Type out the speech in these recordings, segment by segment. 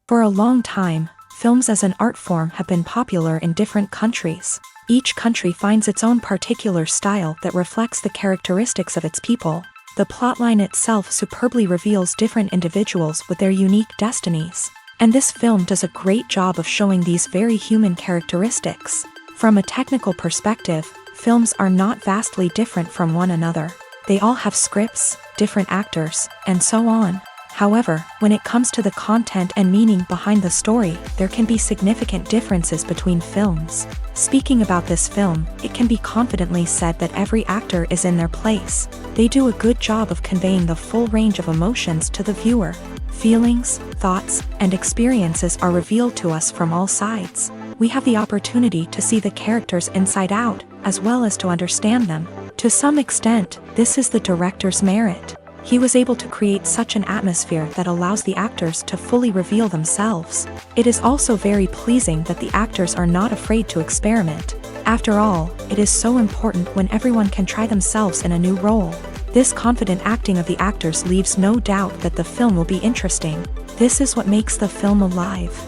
For a long time, films as an art form have been popular in different countries. Each country finds its own particular style that reflects the characteristics of its people. The plotline itself superbly reveals different individuals with their unique destinies. And this film does a great job of showing these very human characteristics. From a technical perspective, films are not vastly different from one another. They all have scripts, different actors, and so on. However, when it comes to the content and meaning behind the story, there can be significant differences between films. Speaking about this film, it can be confidently said that every actor is in their place. They do a good job of conveying the full range of emotions to the viewer. Feelings, thoughts, and experiences are revealed to us from all sides. We have the opportunity to see the characters inside out, as well as to understand them. To some extent, this is the director's merit. He was able to create such an atmosphere that allows the actors to fully reveal themselves. It is also very pleasing that the actors are not afraid to experiment. After all, it is so important when everyone can try themselves in a new role. This confident acting of the actors leaves no doubt that the film will be interesting. This is what makes the film alive.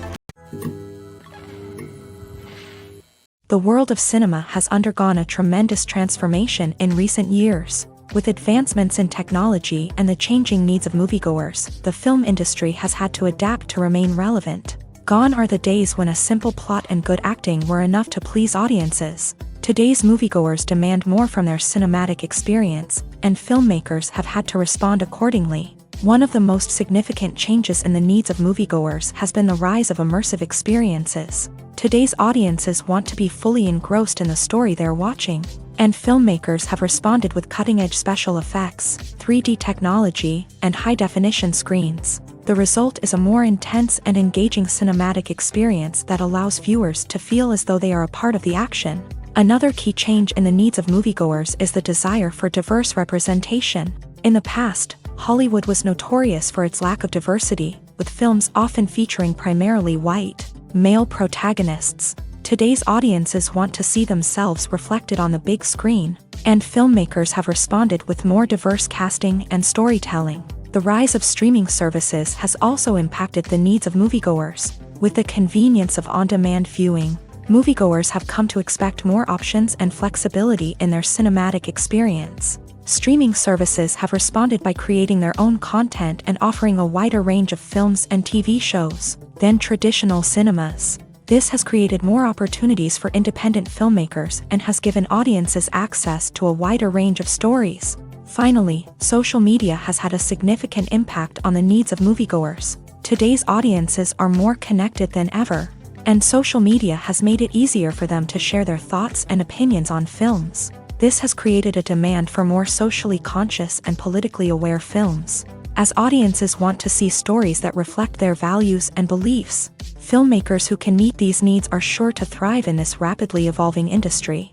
The world of cinema has undergone a tremendous transformation in recent years. With advancements in technology and the changing needs of moviegoers, the film industry has had to adapt to remain relevant. Gone are the days when a simple plot and good acting were enough to please audiences. Today's moviegoers demand more from their cinematic experience, and filmmakers have had to respond accordingly. One of the most significant changes in the needs of moviegoers has been the rise of immersive experiences. Today's audiences want to be fully engrossed in the story they're watching. And filmmakers have responded with cutting-edge special effects, 3D technology, and high-definition screens. The result is a more intense and engaging cinematic experience that allows viewers to feel as though they are a part of the action. Another key change in the needs of moviegoers is the desire for diverse representation. In the past, Hollywood was notorious for its lack of diversity, with films often featuring primarily white, male protagonists. Today's audiences want to see themselves reflected on the big screen, and filmmakers have responded with more diverse casting and storytelling. The rise of streaming services has also impacted the needs of moviegoers. With the convenience of on-demand viewing, moviegoers have come to expect more options and flexibility in their cinematic experience. Streaming services have responded by creating their own content and offering a wider range of films and TV shows than traditional cinemas. This has created more opportunities for independent filmmakers and has given audiences access to a wider range of stories. Finally, social media has had a significant impact on the needs of moviegoers. Today's audiences are more connected than ever, and social media has made it easier for them to share their thoughts and opinions on films. This has created a demand for more socially conscious and politically aware films. As audiences want to see stories that reflect their values and beliefs, filmmakers who can meet these needs are sure to thrive in this rapidly evolving industry.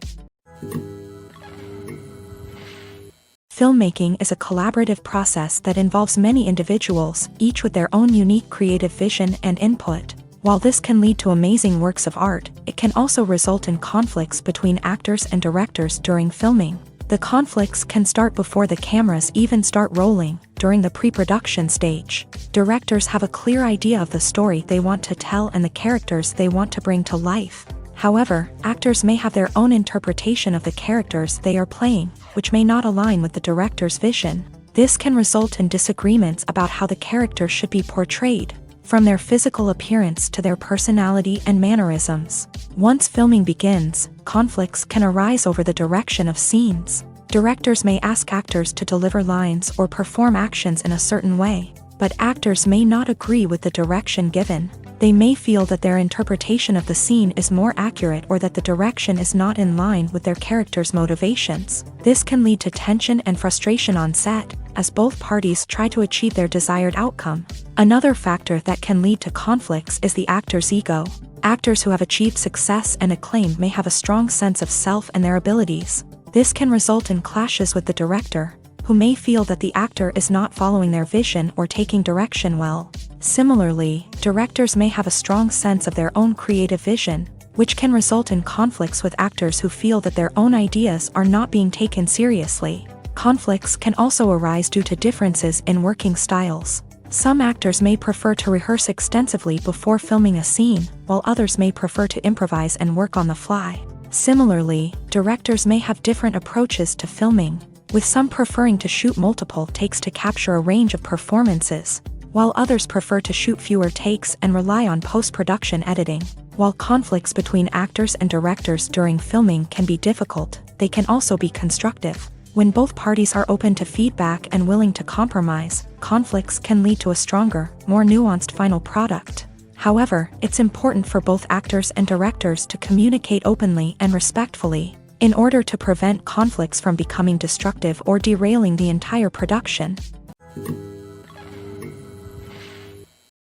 Filmmaking is a collaborative process that involves many individuals, each with their own unique creative vision and input. While this can lead to amazing works of art, it can also result in conflicts between actors and directors during filming. The conflicts can start before the cameras even start rolling, during the pre-production stage. Directors have a clear idea of the story they want to tell and the characters they want to bring to life. However, actors may have their own interpretation of the characters they are playing, which may not align with the director's vision. This can result in disagreements about how the character should be portrayed. from their physical appearance to their personality and mannerisms. Once filming begins, conflicts can arise over the direction of scenes. Directors may ask actors to deliver lines or perform actions in a certain way, but actors may not agree with the direction given. They may feel that their interpretation of the scene is more accurate or that the direction is not in line with their character's motivations. This can lead to tension and frustration on set, as both parties try to achieve their desired outcome. Another factor that can lead to conflicts is the actor's ego. Actors who have achieved success and acclaim may have a strong sense of self and their abilities. This can result in clashes with the director, who may feel that the actor is not following their vision or taking direction well. Similarly, directors may have a strong sense of their own creative vision, which can result in conflicts with actors who feel that their own ideas are not being taken seriously. Conflicts can also arise due to differences in working styles. Some actors may prefer to rehearse extensively before filming a scene, while others may prefer to improvise and work on the fly. Similarly, directors may have different approaches to filming, with some preferring to shoot multiple takes to capture a range of performances, while others prefer to shoot fewer takes and rely on post-production editing. While conflicts between actors and directors during filming can be difficult, they can also be constructive. When both parties are open to feedback and willing to compromise, conflicts can lead to a stronger, more nuanced final product. However, it's important for both actors and directors to communicate openly and respectfully, in order to prevent conflicts from becoming destructive or derailing the entire production.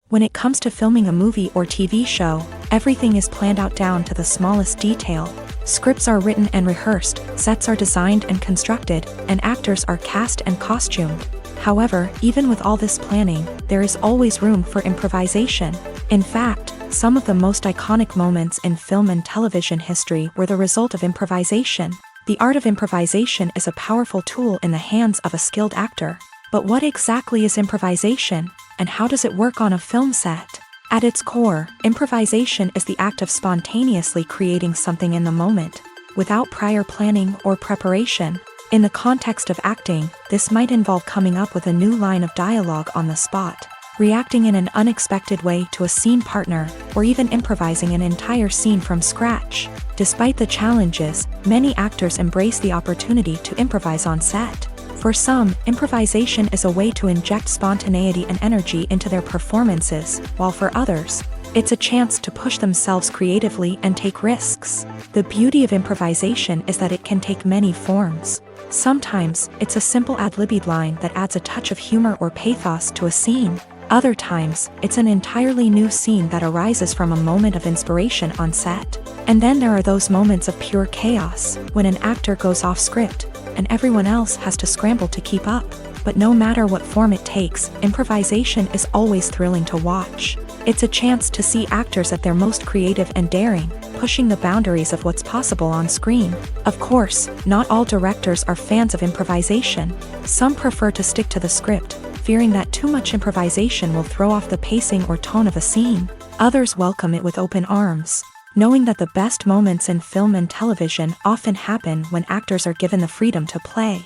When it comes to filming a movie or TV show, everything is planned out down to the smallest detail. Scripts are written and rehearsed, sets are designed and constructed, and actors are cast and costumed. However, even with all this planning, there is always room for improvisation. In fact, some of the most iconic moments in film and television history were the result of improvisation. The art of improvisation is a powerful tool in the hands of a skilled actor. But what exactly is improvisation, and how does it work on a film set? At its core, improvisation is the act of spontaneously creating something in the moment, without prior planning or preparation. In the context of acting, this might involve coming up with a new line of dialogue on the spot, reacting in an unexpected way to a scene partner, or even improvising an entire scene from scratch. Despite the challenges, many actors embrace the opportunity to improvise on set. For some, improvisation is a way to inject spontaneity and energy into their performances, while for others, it's a chance to push themselves creatively and take risks. The beauty of improvisation is that it can take many forms. Sometimes, it's a simple ad-libbed line that adds a touch of humor or pathos to a scene. Other times, it's an entirely new scene that arises from a moment of inspiration on set. And then there are those moments of pure chaos, when an actor goes off script, and everyone else has to scramble to keep up. But no matter what form it takes, improvisation is always thrilling to watch. It's a chance to see actors at their most creative and daring, pushing the boundaries of what's possible on screen. Of course, not all directors are fans of improvisation. Some prefer to stick to the script, fearing that too much improvisation will throw off the pacing or tone of a scene. Others welcome it with open arms, knowing that the best moments in film and television often happen when actors are given the freedom to play.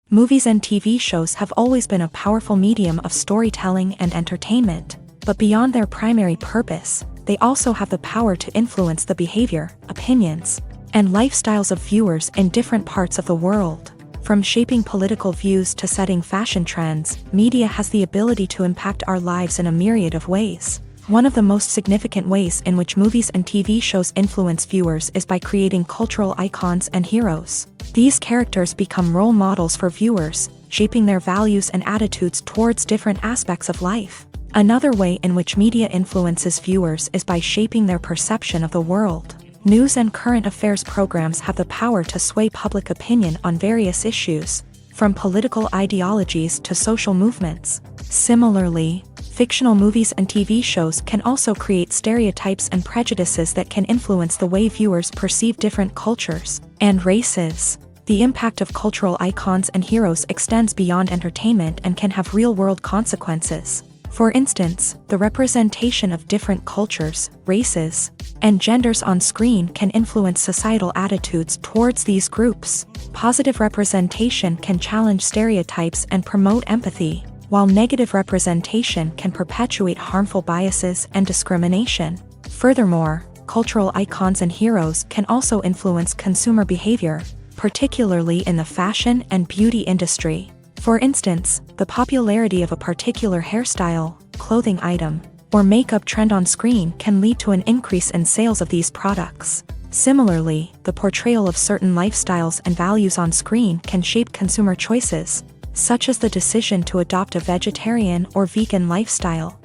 Movies and TV shows have always been a powerful medium of storytelling and entertainment, but beyond their primary purpose, they also have the power to influence the behavior, opinions, and lifestyles of viewers in different parts of the world. From shaping political views to setting fashion trends, media has the ability to impact our lives in a myriad of ways. One of the most significant ways in which movies and TV shows influence viewers is by creating cultural icons and heroes. These characters become role models for viewers, shaping their values and attitudes towards different aspects of life. Another way in which media influences viewers is by shaping their perception of the world. News and current affairs programs have the power to sway public opinion on various issues, from political ideologies to social movements. Similarly, fictional movies and TV shows can also create stereotypes and prejudices that can influence the way viewers perceive different cultures and races. The impact of cultural icons and heroes extends beyond entertainment and can have real-world consequences. For instance, the representation of different cultures, races, and genders on screen can influence societal attitudes towards these groups. Positive representation can challenge stereotypes and promote empathy, while negative representation can perpetuate harmful biases and discrimination. Furthermore, cultural icons and heroes can also influence consumer behavior, particularly in the fashion and beauty industry. For instance, the popularity of a particular hairstyle, clothing item, or makeup trend on screen can lead to an increase in sales of these products. Similarly, the portrayal of certain lifestyles and values on screen can shape consumer choices, such as the decision to adopt a vegetarian or vegan lifestyle.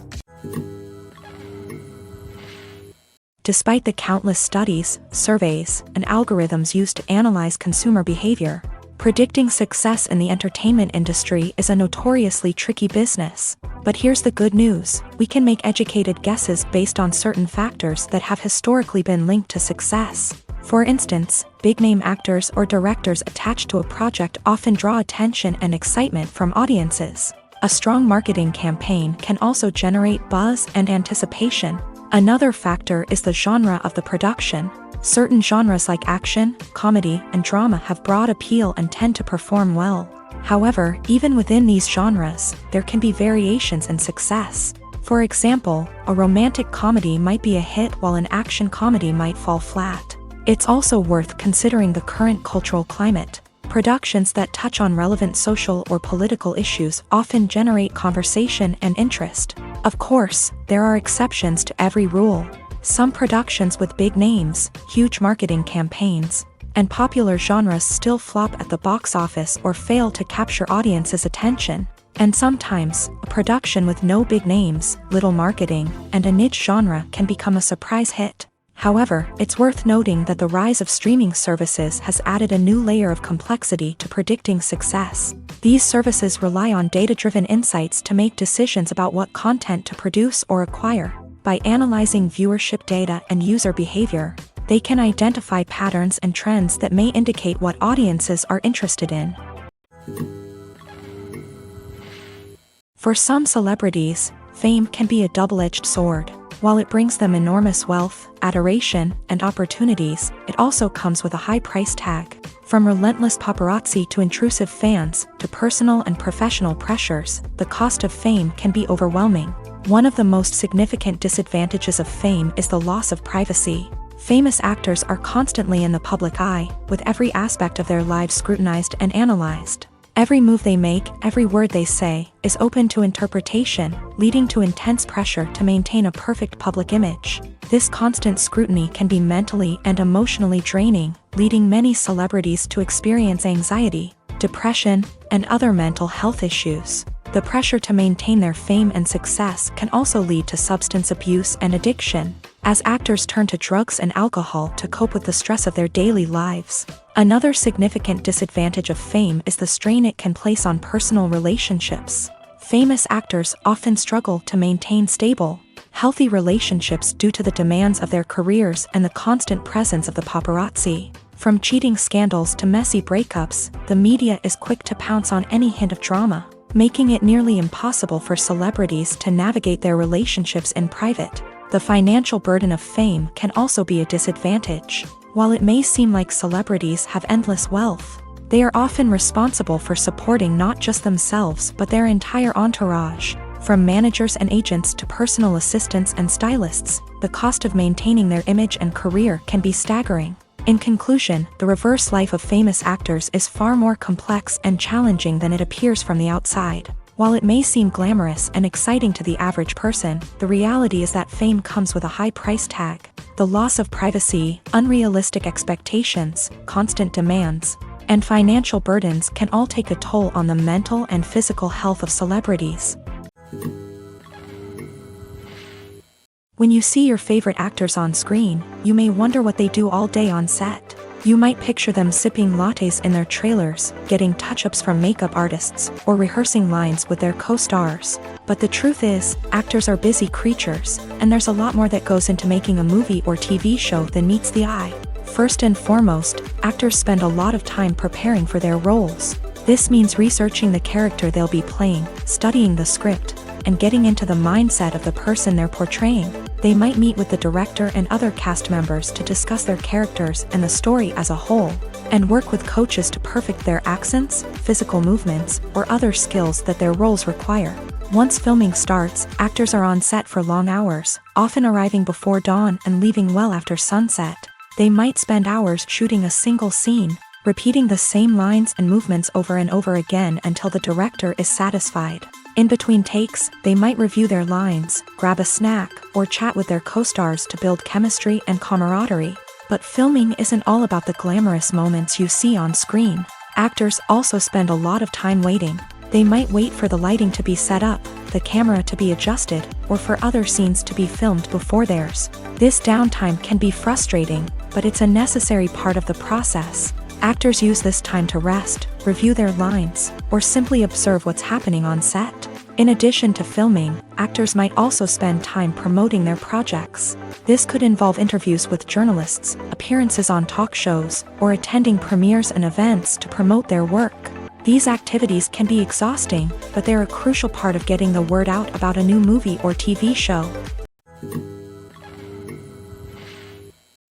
Despite the countless studies, surveys, and algorithms used to analyze consumer behavior, predicting success in the entertainment industry is a notoriously tricky business. But here's the good news: we can make educated guesses based on certain factors that have historically been linked to success. For instance, big-name actors or directors attached to a project often draw attention and excitement from audiences. A strong marketing campaign can also generate buzz and anticipation. Another factor is the genre of the production. Certain genres like action, comedy, and drama have broad appeal and tend to perform well. However, even within these genres, there can be variations in success. For example, a romantic comedy might be a hit while an action comedy might fall flat. It's also worth considering the current cultural climate. Productions that touch on relevant social or political issues often generate conversation and interest. Of course, there are exceptions to every rule. Some productions with big names, huge marketing campaigns, and popular genres still flop at the box office or fail to capture audiences' attention. And sometimes, a production with no big names, little marketing, and a niche genre can become a surprise hit. However, it's worth noting that the rise of streaming services has added a new layer of complexity to predicting success. These services rely on data-driven insights to make decisions about what content to produce or acquire. By analyzing viewership data and user behavior, they can identify patterns and trends that may indicate what audiences are interested in. For some celebrities, fame can be a double-edged sword. While it brings them enormous wealth, adoration, and opportunities, it also comes with a high price tag. From relentless paparazzi to intrusive fans, to personal and professional pressures, the cost of fame can be overwhelming. One of the most significant disadvantages of fame is the loss of privacy. Famous actors are constantly in the public eye, with every aspect of their lives scrutinized and analyzed. Every move they make, every word they say, is open to interpretation, leading to intense pressure to maintain a perfect public image. This constant scrutiny can be mentally and emotionally draining, leading many celebrities to experience anxiety, depression, and other mental health issues. The pressure to maintain their fame and success can also lead to substance abuse and addiction, as actors turn to drugs and alcohol to cope with the stress of their daily lives. Another significant disadvantage of fame is the strain it can place on personal relationships. Famous actors often struggle to maintain stable, healthy relationships due to the demands of their careers and the constant presence of the paparazzi. From cheating scandals to messy breakups, the media is quick to pounce on any hint of drama, making it nearly impossible for celebrities to navigate their relationships in private. The financial burden of fame can also be a disadvantage. While it may seem like celebrities have endless wealth, they are often responsible for supporting not just themselves but their entire entourage. From managers and agents to personal assistants and stylists, the cost of maintaining their image and career can be staggering. In conclusion, the reverse life of famous actors is far more complex and challenging than it appears from the outside. While it may seem glamorous and exciting to the average person, the reality is that fame comes with a high price tag. The loss of privacy, unrealistic expectations, constant demands, and financial burdens can all take a toll on the mental and physical health of celebrities. When you see your favorite actors on screen, you may wonder what they do all day on set. You might picture them sipping lattes in their trailers, getting touch-ups from makeup artists, or rehearsing lines with their co-stars. But the truth is, actors are busy creatures, and there's a lot more that goes into making a movie or TV show than meets the eye. First and foremost, actors spend a lot of time preparing for their roles. This means researching the character they'll be playing, studying the script, and getting into the mindset of the person they're portraying. They might meet with the director and other cast members to discuss their characters and the story as a whole, and work with coaches to perfect their accents, physical movements, or other skills that their roles require. Once filming starts, actors are on set for long hours, often arriving before dawn and leaving well after sunset. They might spend hours shooting a single scene, repeating the same lines and movements over and over again until the director is satisfied. In between takes, they might review their lines, grab a snack, or chat with their co-stars to build chemistry and camaraderie. But filming isn't all about the glamorous moments you see on screen. Actors also spend a lot of time waiting. They might wait for the lighting to be set up, the camera to be adjusted, or for other scenes to be filmed before theirs. This downtime can be frustrating, but it's a necessary part of the process. Actors use this time to rest, review their lines, or simply observe what's happening on set. In addition to filming, actors might also spend time promoting their projects. This could involve interviews with journalists, appearances on talk shows, or attending premieres and events to promote their work. These activities can be exhausting, but they're a crucial part of getting the word out about a new movie or TV show.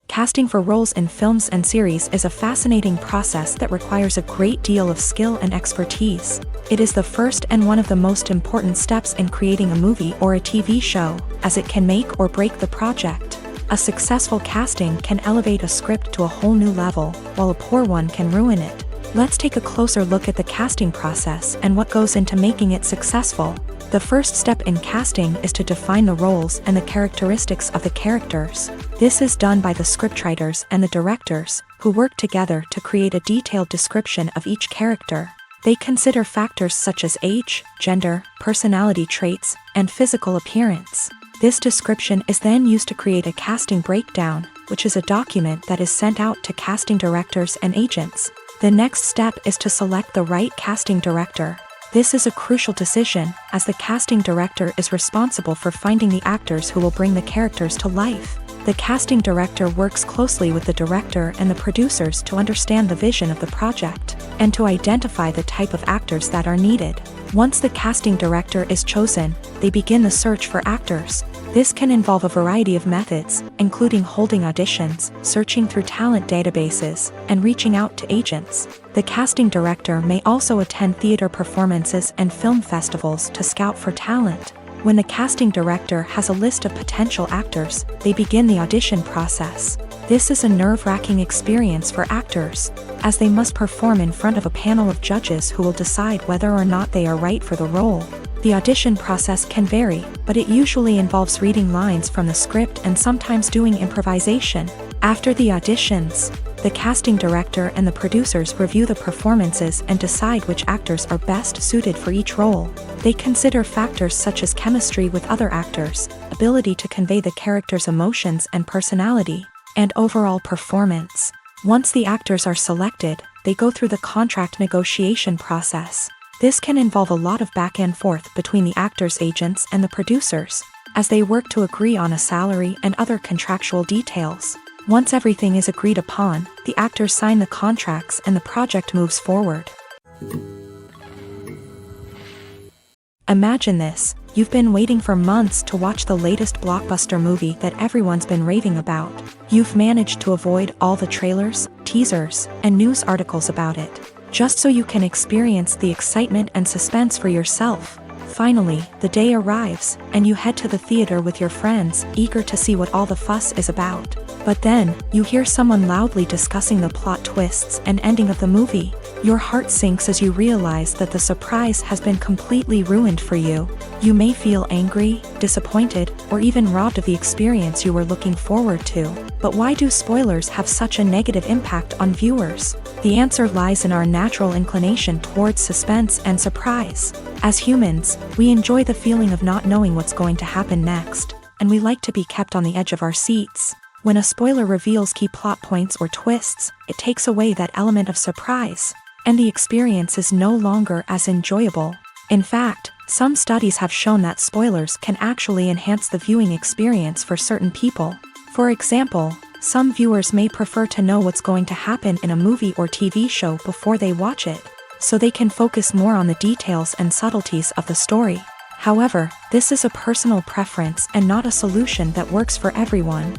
Casting for roles in films and series is a fascinating process that requires a great deal of skill and expertise. It is the first and one of the most important steps in creating a movie or a TV show, as it can make or break the project. A successful casting can elevate a script to a whole new level, while a poor one can ruin it. Let's take a closer look at the casting process and what goes into making it successful. The first step in casting is to define the roles and the characteristics of the characters. This is done by the scriptwriters and the directors, who work together to create a detailed description of each character. They consider factors such as age, gender, personality traits, and physical appearance. This description is then used to create a casting breakdown, which is a document that is sent out to casting directors and agents. The next step is to select the right casting director. This is a crucial decision, as the casting director is responsible for finding the actors who will bring the characters to life. The casting director works closely with the director and the producers to understand the vision of the project, and to identify the type of actors that are needed. Once the casting director is chosen, they begin the search for actors. This can involve a variety of methods, including holding auditions, searching through talent databases, and reaching out to agents. The casting director may also attend theater performances and film festivals to scout for talent. When the casting director has a list of potential actors, they begin the audition process. This is a nerve-wracking experience for actors, as they must perform in front of a panel of judges who will decide whether or not they are right for the role. The audition process can vary, but it usually involves reading lines from the script and sometimes doing improvisation. After the auditions, the casting director and the producers review the performances and decide which actors are best suited for each role. They consider factors such as chemistry with other actors, ability to convey the character's emotions and personality, and overall performance. Once the actors are selected, they go through the contract negotiation process. This can involve a lot of back and forth between the actors' agents and the producers, as they work to agree on a salary and other contractual details. Once everything is agreed upon, the actors sign the contracts and the project moves forward. Imagine this: you've been waiting for months to watch the latest blockbuster movie that everyone's been raving about. You've managed to avoid all the trailers, teasers, and news articles about it, just so you can experience the excitement and suspense for yourself. Finally, the day arrives, and you head to the theater with your friends, eager to see what all the fuss is about. But then, you hear someone loudly discussing the plot twists and ending of the movie. Your heart sinks as you realize that the surprise has been completely ruined for you. You may feel angry, disappointed, or even robbed of the experience you were looking forward to. But why do spoilers have such a negative impact on viewers? The answer lies in our natural inclination towards suspense and surprise. As humans, we enjoy the feeling of not knowing what's going to happen next, and we like to be kept on the edge of our seats. When a spoiler reveals key plot points or twists, it takes away that element of surprise, and the experience is no longer as enjoyable. In fact, some studies have shown that spoilers can actually enhance the viewing experience for certain people. For example, some viewers may prefer to know what's going to happen in a movie or TV show before they watch it, so they can focus more on the details and subtleties of the story. However, this is a personal preference and not a solution that works for everyone.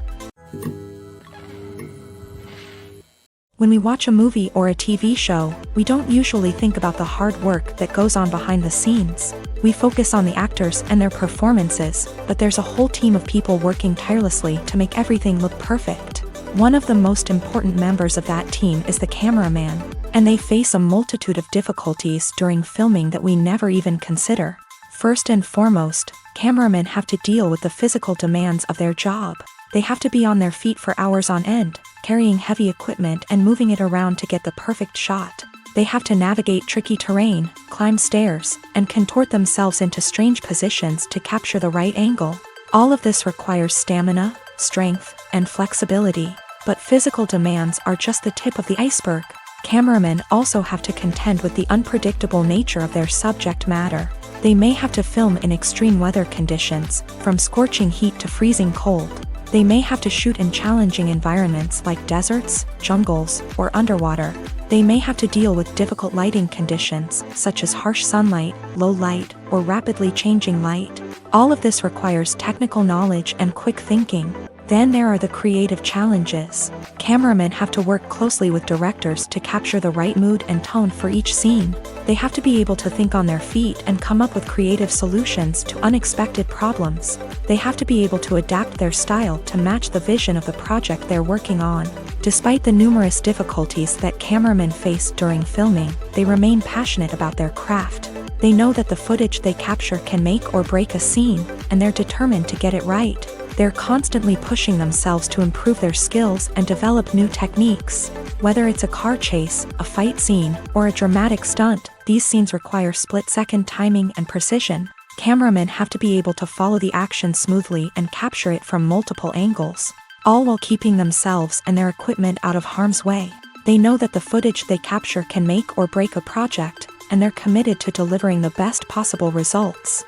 When we watch a movie or a TV show, we don't usually think about the hard work that goes on behind the scenes. We focus on the actors and their performances, but there's a whole team of people working tirelessly to make everything look perfect. One of the most important members of that team is the cameraman, and they face a multitude of difficulties during filming that we never even consider. First and foremost, cameramen have to deal with the physical demands of their job. They have to be on their feet for hours on end, carrying heavy equipment and moving it around to get the perfect shot. They have to navigate tricky terrain, climb stairs, and contort themselves into strange positions to capture the right angle. All of this requires stamina, strength, and flexibility. But physical demands are just the tip of the iceberg. Cameramen also have to contend with the unpredictable nature of their subject matter. They may have to film in extreme weather conditions, from scorching heat to freezing cold. They may have to shoot in challenging environments like deserts, jungles, or underwater. They may have to deal with difficult lighting conditions, such as harsh sunlight, low light, or rapidly changing light. All of this requires technical knowledge and quick thinking. Then there are the creative challenges. Cameramen have to work closely with directors to capture the right mood and tone for each scene. They have to be able to think on their feet and come up with creative solutions to unexpected problems. They have to be able to adapt their style to match the vision of the project they're working on. Despite the numerous difficulties that cameramen face during filming, they remain passionate about their craft. They know that the footage they capture can make or break a scene, and they're determined to get it right. They're constantly pushing themselves to improve their skills and develop new techniques. Whether it's a car chase, a fight scene, or a dramatic stunt, these scenes require split-second timing and precision. Cameramen have to be able to follow the action smoothly and capture it from multiple angles, all while keeping themselves and their equipment out of harm's way. They know that the footage they capture can make or break a project, and they're committed to delivering the best possible results.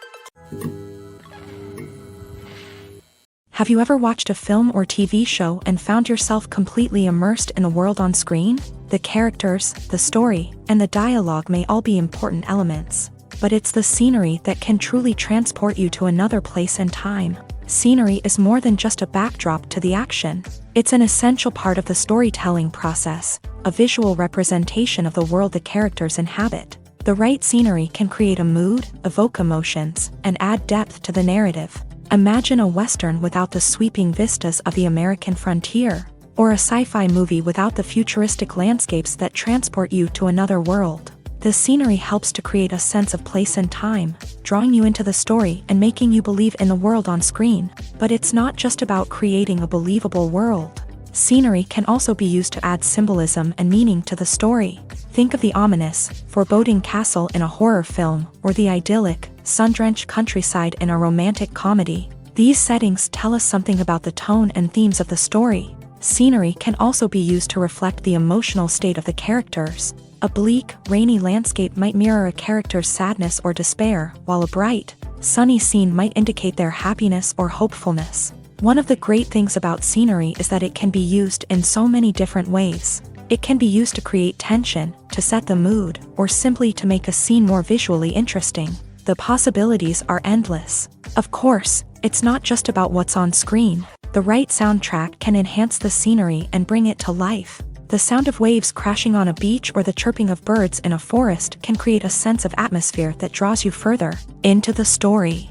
Have you ever watched a film or TV show and found yourself completely immersed in the world on screen? The characters, the story, and the dialogue may all be important elements, but it's the scenery that can truly transport you to another place and time. Scenery is more than just a backdrop to the action. It's an essential part of the storytelling process, a visual representation of the world the characters inhabit. The right scenery can create a mood, evoke emotions, and add depth to the narrative. Imagine a Western without the sweeping vistas of the American frontier, or a sci-fi movie without the futuristic landscapes that transport you to another world. The scenery helps to create a sense of place and time, drawing you into the story and making you believe in the world on screen. But it's not just about creating a believable world. Scenery can also be used to add symbolism and meaning to the story. Think of the ominous, foreboding castle in a horror film, or the idyllic, sun-drenched countryside in a romantic comedy. These settings tell us something about the tone and themes of the story. Scenery can also be used to reflect the emotional state of the characters. A bleak, rainy landscape might mirror a character's sadness or despair, while a bright, sunny scene might indicate their happiness or hopefulness. One of the great things about scenery is that it can be used in so many different ways. It can be used to create tension, to set the mood, or simply to make a scene more visually interesting. The possibilities are endless. Of course, it's not just about what's on screen. The right soundtrack can enhance the scenery and bring it to life. The sound of waves crashing on a beach or the chirping of birds in a forest can create a sense of atmosphere that draws you further into the story.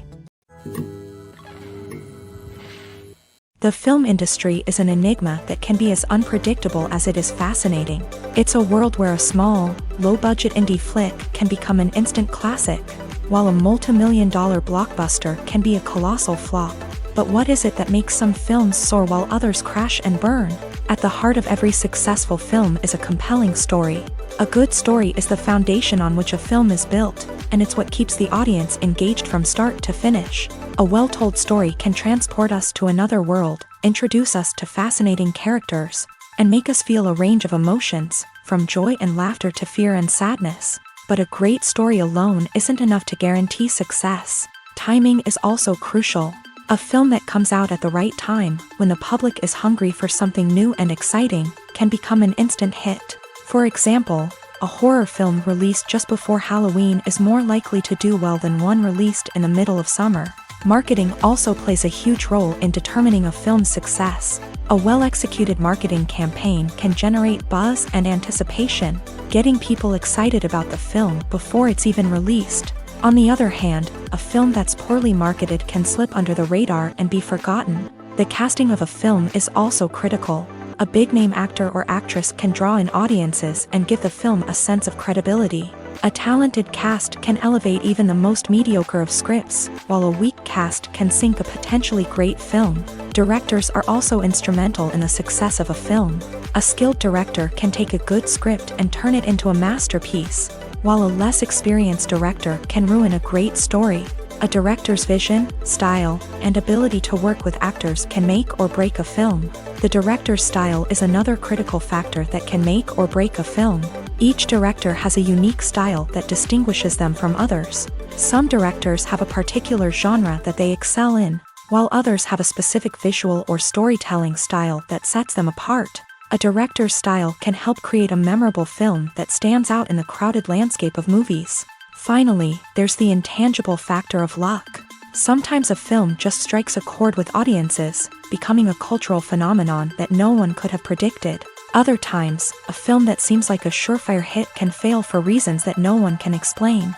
The film industry is an enigma that can be as unpredictable as it is fascinating. It's a world where a small, low-budget indie flick can become an instant classic, while a multi-million-dollar blockbuster can be a colossal flop. But what is it that makes some films soar while others crash and burn? At the heart of every successful film is a compelling story. A good story is the foundation on which a film is built, and it's what keeps the audience engaged from start to finish. A well-told story can transport us to another world, introduce us to fascinating characters, and make us feel a range of emotions, from joy and laughter to fear and sadness. But a great story alone isn't enough to guarantee success. Timing is also crucial. A film that comes out at the right time, when the public is hungry for something new and exciting, can become an instant hit. For example, a horror film released just before Halloween is more likely to do well than one released in the middle of summer. Marketing also plays a huge role in determining a film's success. A well-executed marketing campaign can generate buzz and anticipation, getting people excited about the film before it's even released. On the other hand, a film that's poorly marketed can slip under the radar and be forgotten. The casting of a film is also critical. A big-name actor or actress can draw in audiences and give the film a sense of credibility. A talented cast can elevate even the most mediocre of scripts, while a weak cast can sink a potentially great film. Directors are also instrumental in the success of a film. A skilled director can take a good script and turn it into a masterpiece, while a less experienced director can ruin a great story. A director's vision, style, and ability to work with actors can make or break a film. The director's style is another critical factor that can make or break a film. Each director has a unique style that distinguishes them from others. Some directors have a particular genre that they excel in, while others have a specific visual or storytelling style that sets them apart. A director's style can help create a memorable film that stands out in the crowded landscape of movies. Finally, there's the intangible factor of luck. Sometimes a film just strikes a chord with audiences, becoming a cultural phenomenon that no one could have predicted. Other times, a film that seems like a surefire hit can fail for reasons that no one can explain.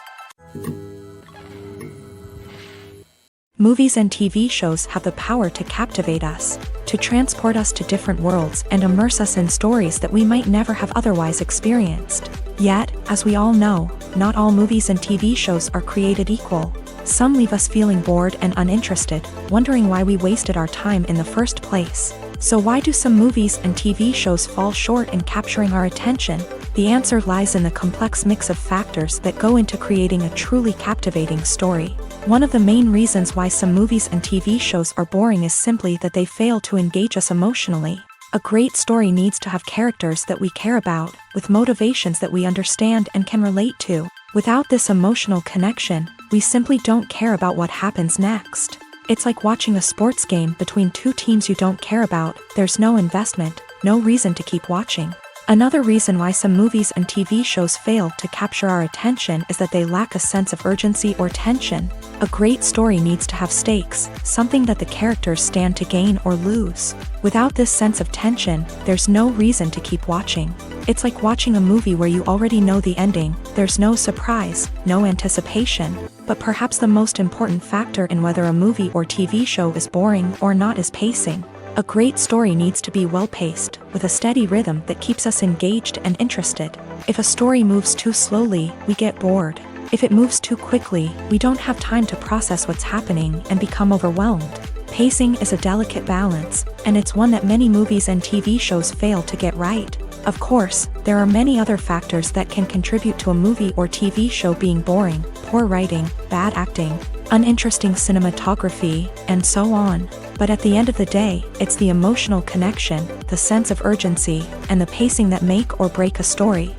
Movies and TV shows have the power to captivate us, to transport us to different worlds and immerse us in stories that we might never have otherwise experienced. Yet, as we all know, not all movies and TV shows are created equal. Some leave us feeling bored and uninterested, wondering why we wasted our time in the first place. So why do some movies and TV shows fall short in capturing our attention? The answer lies in the complex mix of factors that go into creating a truly captivating story. One of the main reasons why some movies and TV shows are boring is simply that they fail to engage us emotionally. A great story needs to have characters that we care about, with motivations that we understand and can relate to. Without this emotional connection, we simply don't care about what happens next. It's like watching a sports game between two teams you don't care about. There's no investment, no reason to keep watching. Another reason why some movies and TV shows fail to capture our attention is that they lack a sense of urgency or tension. A great story needs to have stakes, something that the characters stand to gain or lose. Without this sense of tension, there's no reason to keep watching. It's like watching a movie where you already know the ending. There's no surprise, no anticipation. But perhaps the most important factor in whether a movie or TV show is boring or not is pacing. A great story needs to be well-paced, with a steady rhythm that keeps us engaged and interested. If a story moves too slowly, we get bored. If it moves too quickly, we don't have time to process what's happening and become overwhelmed. Pacing is a delicate balance, and it's one that many movies and TV shows fail to get right. Of course, there are many other factors that can contribute to a movie or TV show being boring: poor writing, bad acting, uninteresting cinematography, and so on. But at the end of the day, it's the emotional connection, the sense of urgency, and the pacing that make or break a story.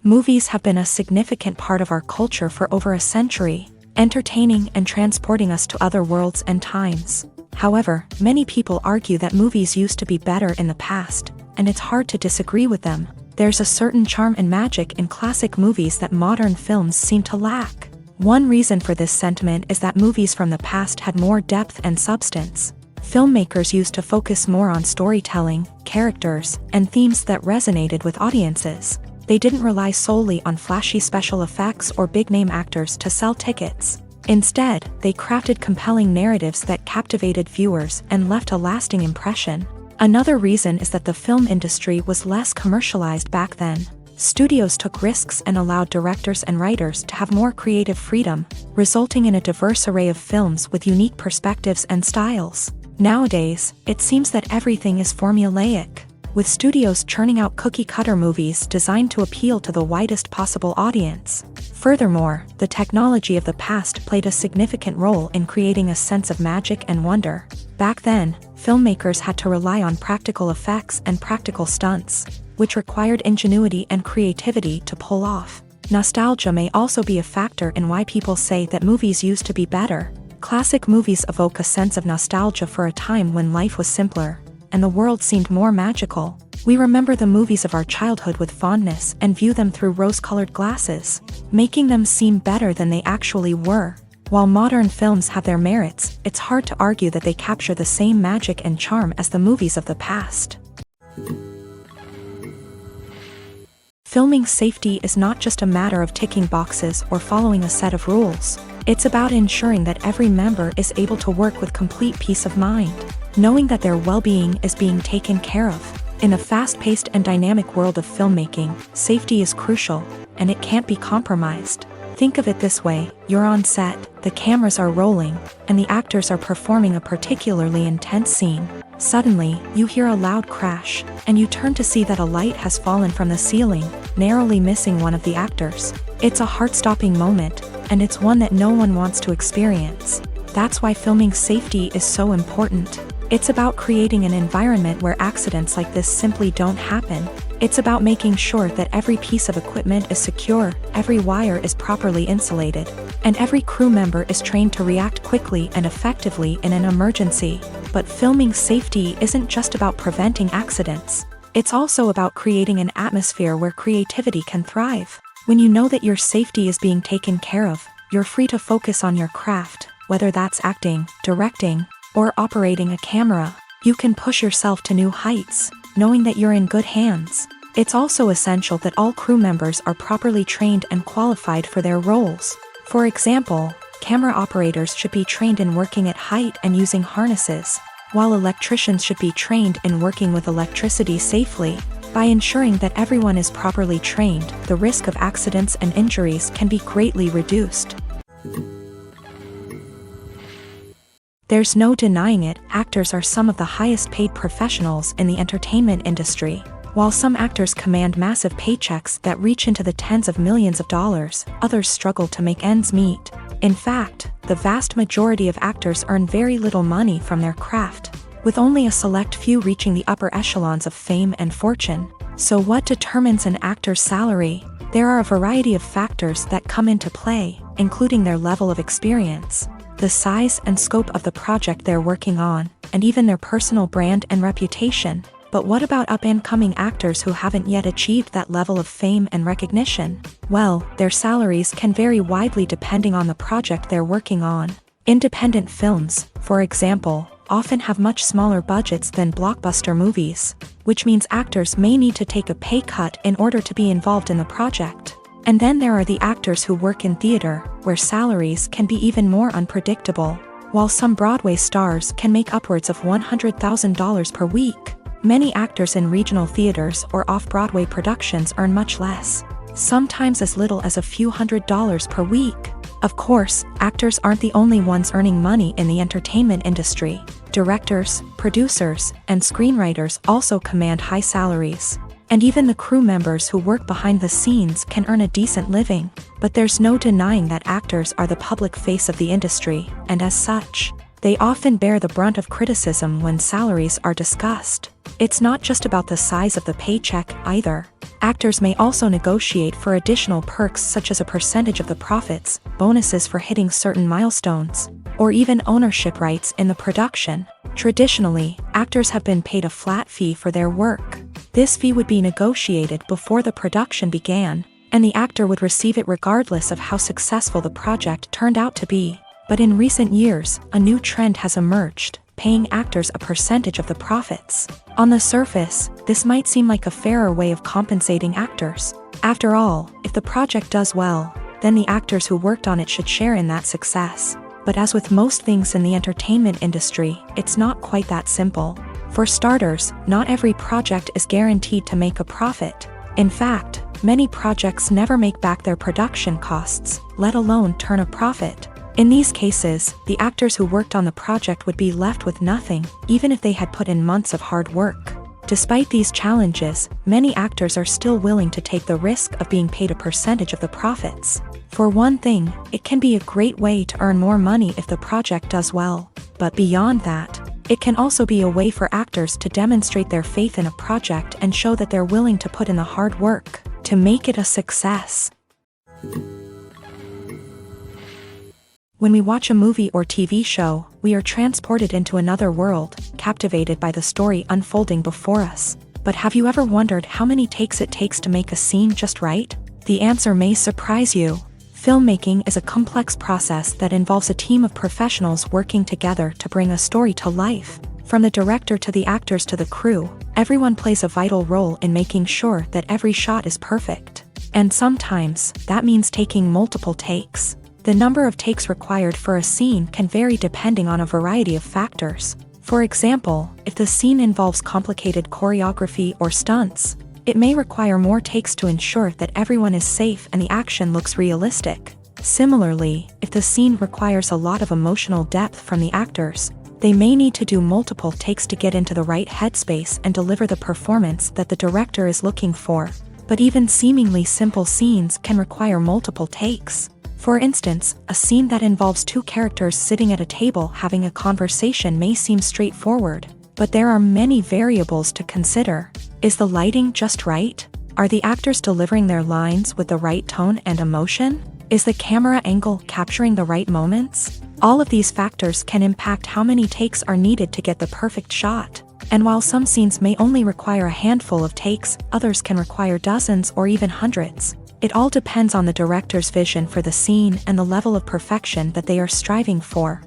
Movies have been a significant part of our culture for over a century, entertaining and transporting us to other worlds and times. However, many people argue that movies used to be better in the past, and it's hard to disagree with them. There's a certain charm and magic in classic movies that modern films seem to lack. One reason for this sentiment is that movies from the past had more depth and substance. Filmmakers used to focus more on storytelling, characters, and themes that resonated with audiences. They didn't rely solely on flashy special effects or big-name actors to sell tickets. Instead, they crafted compelling narratives that captivated viewers and left a lasting impression. Another reason is that the film industry was less commercialized back then. Studios took risks and allowed directors and writers to have more creative freedom, resulting in a diverse array of films with unique perspectives and styles. Nowadays, it seems that everything is formulaic, with studios churning out cookie-cutter movies designed to appeal to the widest possible audience. Furthermore, the technology of the past played a significant role in creating a sense of magic and wonder. Back then, filmmakers had to rely on practical effects and practical stunts, which required ingenuity and creativity to pull off. Nostalgia may also be a factor in why people say that movies used to be better. Classic movies evoke a sense of nostalgia for a time when life was simpler, and the world seemed more magical. We remember the movies of our childhood with fondness and view them through rose-colored glasses, making them seem better than they actually were. While modern films have their merits, it's hard to argue that they capture the same magic and charm as the movies of the past. Filming safety is not just a matter of ticking boxes or following a set of rules. It's about ensuring that every member is able to work with complete peace of mind, knowing that their well-being is being taken care of. In a fast-paced and dynamic world of filmmaking, safety is crucial, and it can't be compromised. Think of it this way: you're on set, the cameras are rolling, and the actors are performing a particularly intense scene. Suddenly, you hear a loud crash, and you turn to see that a light has fallen from the ceiling, narrowly missing one of the actors. It's a heart-stopping moment, and it's one that no one wants to experience. That's why filming safety is so important. It's about creating an environment where accidents like this simply don't happen. It's about making sure that every piece of equipment is secure, every wire is properly insulated, and every crew member is trained to react quickly and effectively in an emergency. But filming safety isn't just about preventing accidents. It's also about creating an atmosphere where creativity can thrive. When you know that your safety is being taken care of, you're free to focus on your craft, whether that's acting, directing, or operating a camera. You can push yourself to new heights, knowing that you're in good hands. It's also essential that all crew members are properly trained and qualified for their roles. For example, camera operators should be trained in working at height and using harnesses, while electricians should be trained in working with electricity safely. By ensuring that everyone is properly trained, the risk of accidents and injuries can be greatly reduced. There's no denying it, actors are some of the highest paid professionals in the entertainment industry. While some actors command massive paychecks that reach into the tens of millions of dollars, others struggle to make ends meet. In fact, the vast majority of actors earn very little money from their craft, with only a select few reaching the upper echelons of fame and fortune. So what determines an actor's salary? There are a variety of factors that come into play, including their level of experience, the size and scope of the project they're working on, and even their personal brand and reputation. But what about up-and-coming actors who haven't yet achieved that level of fame and recognition? Well, their salaries can vary widely depending on the project they're working on. Independent films, for example, often have much smaller budgets than blockbuster movies, which means actors may need to take a pay cut in order to be involved in the project. And then there are the actors who work in theater, where salaries can be even more unpredictable. While some Broadway stars can make upwards of $100,000 per week, many actors in regional theaters or off-Broadway productions earn much less, sometimes as little as a few $100s per week. Of course, actors aren't the only ones earning money in the entertainment industry. Directors, producers, and screenwriters also command high salaries. And even the crew members who work behind the scenes can earn a decent living. But there's no denying that actors are the public face of the industry, and as such, they often bear the brunt of criticism when salaries are discussed. It's not just about the size of the paycheck either. Actors may also negotiate for additional perks such as a percentage of the profits, bonuses for hitting certain milestones, or even ownership rights in the production. Traditionally, actors have been paid a flat fee for their work. This fee would be negotiated before the production began, and the actor would receive it regardless of how successful the project turned out to be. But in recent years, a new trend has emerged, paying actors a percentage of the profits. On the surface, this might seem like a fairer way of compensating actors. After all, if the project does well, then the actors who worked on it should share in that success. But as with most things in the entertainment industry, it's not quite that simple. For starters, not every project is guaranteed to make a profit. In fact, many projects never make back their production costs, let alone turn a profit. In these cases, the actors who worked on the project would be left with nothing, even if they had put in months of hard work. Despite these challenges, many actors are still willing to take the risk of being paid a percentage of the profits. For one thing, it can be a great way to earn more money if the project does well. But beyond that, it can also be a way for actors to demonstrate their faith in a project and show that they're willing to put in the hard work to make it a success. When we watch a movie or TV show, we are transported into another world, captivated by the story unfolding before us. But have you ever wondered how many takes it takes to make a scene just right? The answer may surprise you. Filmmaking is a complex process that involves a team of professionals working together to bring a story to life. From the director to the actors to the crew, everyone plays a vital role in making sure that every shot is perfect. And sometimes, that means taking multiple takes. The number of takes required for a scene can vary depending on a variety of factors. For example, if the scene involves complicated choreography or stunts, it may require more takes to ensure that everyone is safe and the action looks realistic. Similarly, if the scene requires a lot of emotional depth from the actors, they may need to do multiple takes to get into the right headspace and deliver the performance that the director is looking for. But even seemingly simple scenes can require multiple takes. For instance, a scene that involves two characters sitting at a table having a conversation may seem straightforward, but there are many variables to consider. Is the lighting just right? Are the actors delivering their lines with the right tone and emotion? Is the camera angle capturing the right moments? All of these factors can impact how many takes are needed to get the perfect shot. And while some scenes may only require a handful of takes, others can require dozens or even hundreds. It all depends on the director's vision for the scene and the level of perfection that they are striving for.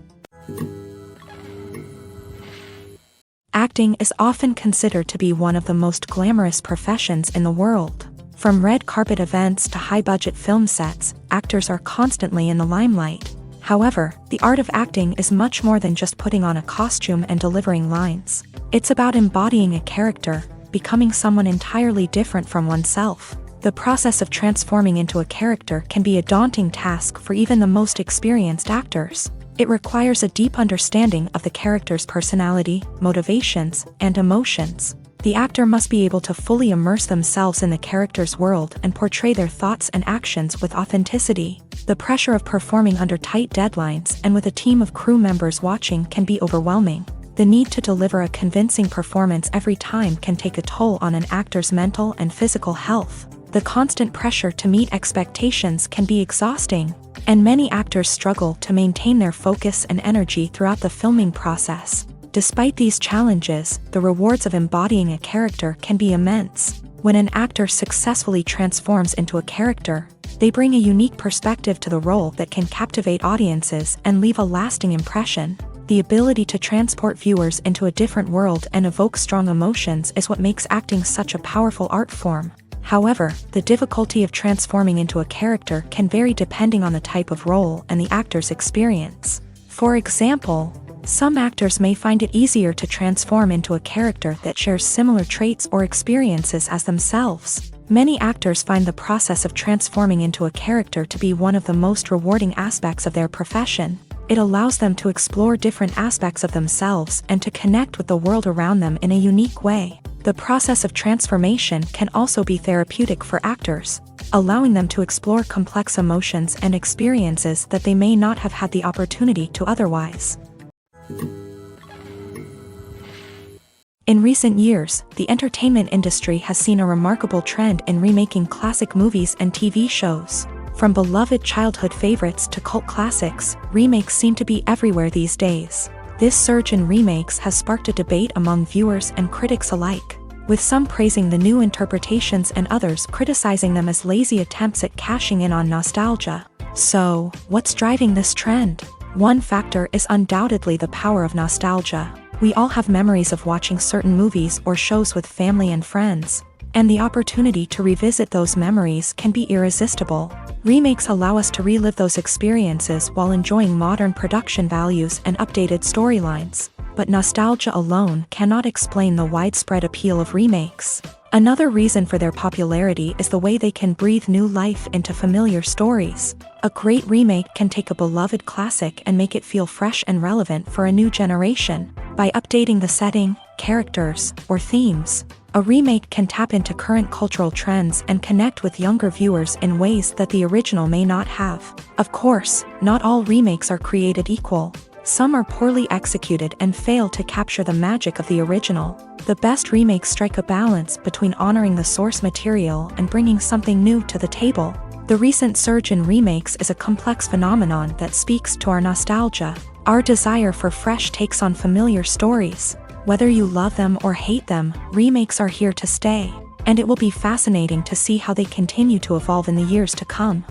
Acting is often considered to be one of the most glamorous professions in the world. From red carpet events to high-budget film sets, actors are constantly in the limelight. However, the art of acting is much more than just putting on a costume and delivering lines. It's about embodying a character, becoming someone entirely different from oneself. The process of transforming into a character can be a daunting task for even the most experienced actors. It requires a deep understanding of the character's personality, motivations, and emotions. The actor must be able to fully immerse themselves in the character's world and portray their thoughts and actions with authenticity. The pressure of performing under tight deadlines and with a team of crew members watching can be overwhelming. The need to deliver a convincing performance every time can take a toll on an actor's mental and physical health. The constant pressure to meet expectations can be exhausting, and many actors struggle to maintain their focus and energy throughout the filming process. Despite these challenges, the rewards of embodying a character can be immense. When an actor successfully transforms into a character, they bring a unique perspective to the role that can captivate audiences and leave a lasting impression. The ability to transport viewers into a different world and evoke strong emotions is what makes acting such a powerful art form. However, the difficulty of transforming into a character can vary depending on the type of role and the actor's experience. For example, some actors may find it easier to transform into a character that shares similar traits or experiences as themselves. Many actors find the process of transforming into a character to be one of the most rewarding aspects of their profession. It allows them to explore different aspects of themselves and to connect with the world around them in a unique way. The process of transformation can also be therapeutic for actors, allowing them to explore complex emotions and experiences that they may not have had the opportunity to otherwise. In recent years, the entertainment industry has seen a remarkable trend in remaking classic movies and TV shows. From beloved childhood favorites to cult classics, remakes seem to be everywhere these days. This surge in remakes has sparked a debate among viewers and critics alike, with some praising the new interpretations and others criticizing them as lazy attempts at cashing in on nostalgia. So, what's driving this trend? One factor is undoubtedly the power of nostalgia. We all have memories of watching certain movies or shows with family and friends, and the opportunity to revisit those memories can be irresistible. Remakes allow us to relive those experiences while enjoying modern production values and updated storylines. But nostalgia alone cannot explain the widespread appeal of remakes. Another reason for their popularity is the way they can breathe new life into familiar stories. A great remake can take a beloved classic and make it feel fresh and relevant for a new generation. By updating the setting, characters, or themes, a remake can tap into current cultural trends and connect with younger viewers in ways that the original may not have. Of course, not all remakes are created equal. Some are poorly executed and fail to capture the magic of the original. The best remakes strike a balance between honoring the source material and bringing something new to the table. The recent surge in remakes is a complex phenomenon that speaks to our nostalgia, our desire for fresh takes on familiar stories. Whether you love them or hate them, remakes are here to stay, and it will be fascinating to see how they continue to evolve in the years to come.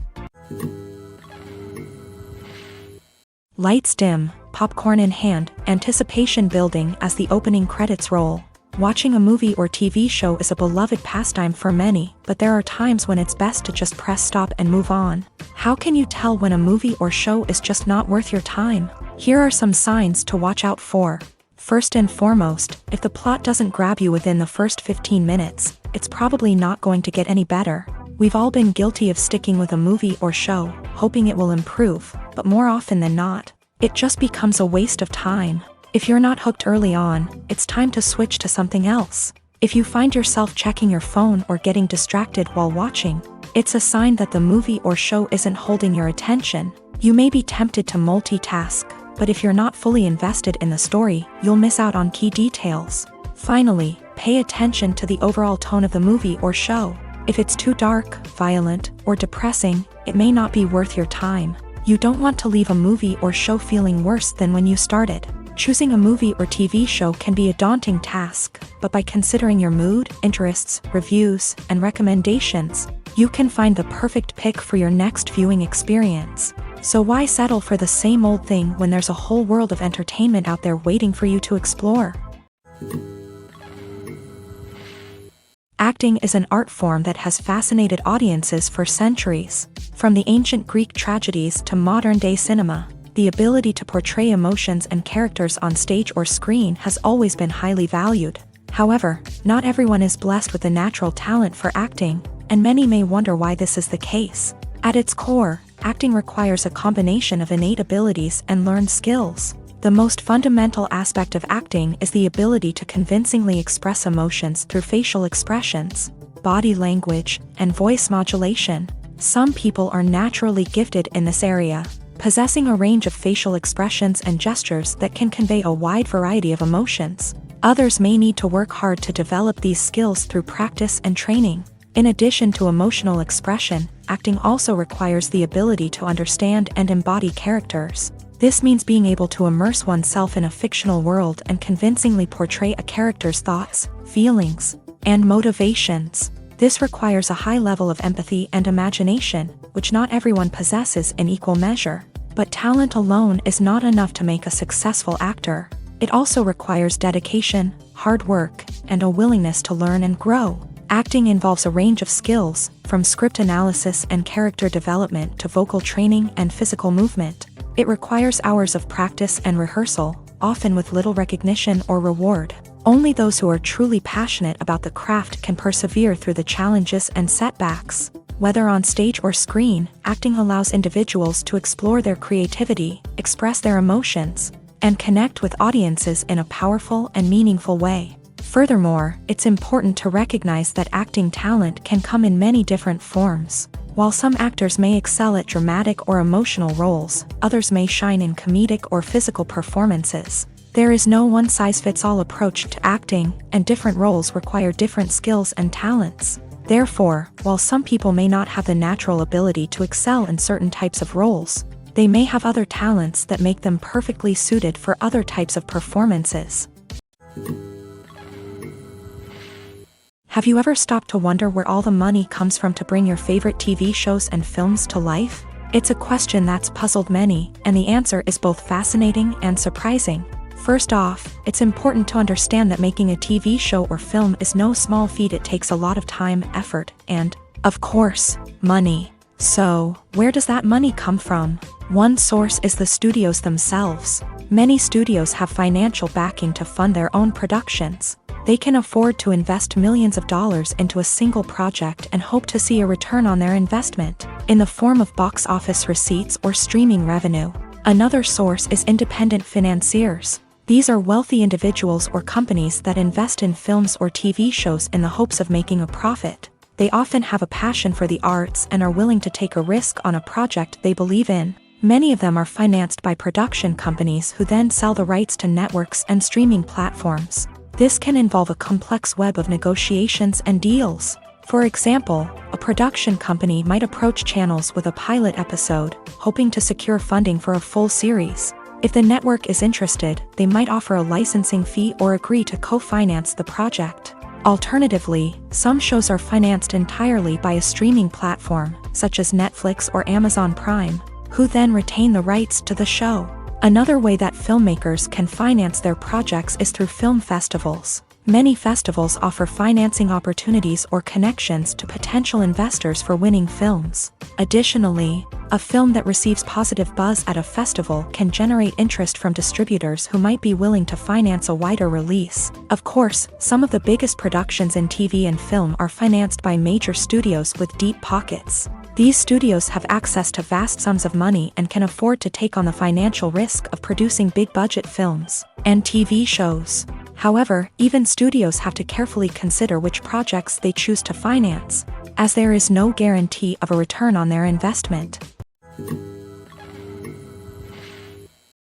Lights dim, popcorn in hand, anticipation building as the opening credits roll. Watching a movie or TV show is a beloved pastime for many, but there are times when it's best to just press stop and move on. How can you tell when a movie or show is just not worth your time? Here are some signs to watch out for. First and foremost, if the plot doesn't grab you within the first 15 minutes, it's probably not going to get any better. We've all been guilty of sticking with a movie or show, hoping it will improve, but more often than not, it just becomes a waste of time. If you're not hooked early on, it's time to switch to something else. If you find yourself checking your phone or getting distracted while watching, it's a sign that the movie or show isn't holding your attention. You may be tempted to multitask, but if you're not fully invested in the story, you'll miss out on key details. Finally, pay attention to the overall tone of the movie or show. If it's too dark, violent, or depressing, it may not be worth your time. You don't want to leave a movie or show feeling worse than when you started. Choosing a movie or TV show can be a daunting task, but by considering your mood, interests, reviews, and recommendations, you can find the perfect pick for your next viewing experience. So why settle for the same old thing when there's a whole world of entertainment out there waiting for you to explore? Acting is an art form that has fascinated audiences for centuries. From the ancient Greek tragedies to modern-day cinema, the ability to portray emotions and characters on stage or screen has always been highly valued. However, not everyone is blessed with the natural talent for acting, and many may wonder why this is the case. At its core, acting requires a combination of innate abilities and learned skills. The most fundamental aspect of acting is the ability to convincingly express emotions through facial expressions, body language, and voice modulation. Some people are naturally gifted in this area, possessing a range of facial expressions and gestures that can convey a wide variety of emotions. Others may need to work hard to develop these skills through practice and training. In addition to emotional expression, acting also requires the ability to understand and embody characters. This means being able to immerse oneself in a fictional world and convincingly portray a character's thoughts, feelings, and motivations. This requires a high level of empathy and imagination, which not everyone possesses in equal measure. But talent alone is not enough to make a successful actor. It also requires dedication, hard work, and a willingness to learn and grow. Acting involves a range of skills, from script analysis and character development to vocal training and physical movement. It requires hours of practice and rehearsal, often with little recognition or reward. Only those who are truly passionate about the craft can persevere through the challenges and setbacks. Whether on stage or screen, acting allows individuals to explore their creativity, express their emotions, and connect with audiences in a powerful and meaningful way. Furthermore, it's important to recognize that acting talent can come in many different forms. While some actors may excel at dramatic or emotional roles, others may shine in comedic or physical performances. There is no one-size-fits-all approach to acting, and different roles require different skills and talents. Therefore, while some people may not have the natural ability to excel in certain types of roles, they may have other talents that make them perfectly suited for other types of performances. Have you ever stopped to wonder where all the money comes from to bring your favorite TV shows and films to life? It's a question that's puzzled many, and the answer is both fascinating and surprising. First off, it's important to understand that making a TV show or film is no small feat. It takes a lot of time, effort, and, of course, money. So, where does that money come from? One source is the studios themselves. Many studios have financial backing to fund their own productions. They can afford to invest millions of dollars into a single project and hope to see a return on their investment, in the form of box office receipts or streaming revenue. Another source is independent financiers. These are wealthy individuals or companies that invest in films or TV shows in the hopes of making a profit. They often have a passion for the arts and are willing to take a risk on a project they believe in. Many of them are financed by production companies who then sell the rights to networks and streaming platforms. This can involve a complex web of negotiations and deals. For example, a production company might approach channels with a pilot episode, hoping to secure funding for a full series. If the network is interested, they might offer a licensing fee or agree to co-finance the project. Alternatively, some shows are financed entirely by a streaming platform, such as Netflix or Amazon Prime, who then retain the rights to the show. Another way that filmmakers can finance their projects is through film festivals. Many festivals offer financing opportunities or connections to potential investors for winning films. Additionally, a film that receives positive buzz at a festival can generate interest from distributors who might be willing to finance a wider release. Of course, some of the biggest productions in TV and film are financed by major studios with deep pockets. These studios have access to vast sums of money and can afford to take on the financial risk of producing big-budget films and TV shows. However, even studios have to carefully consider which projects they choose to finance, as there is no guarantee of a return on their investment.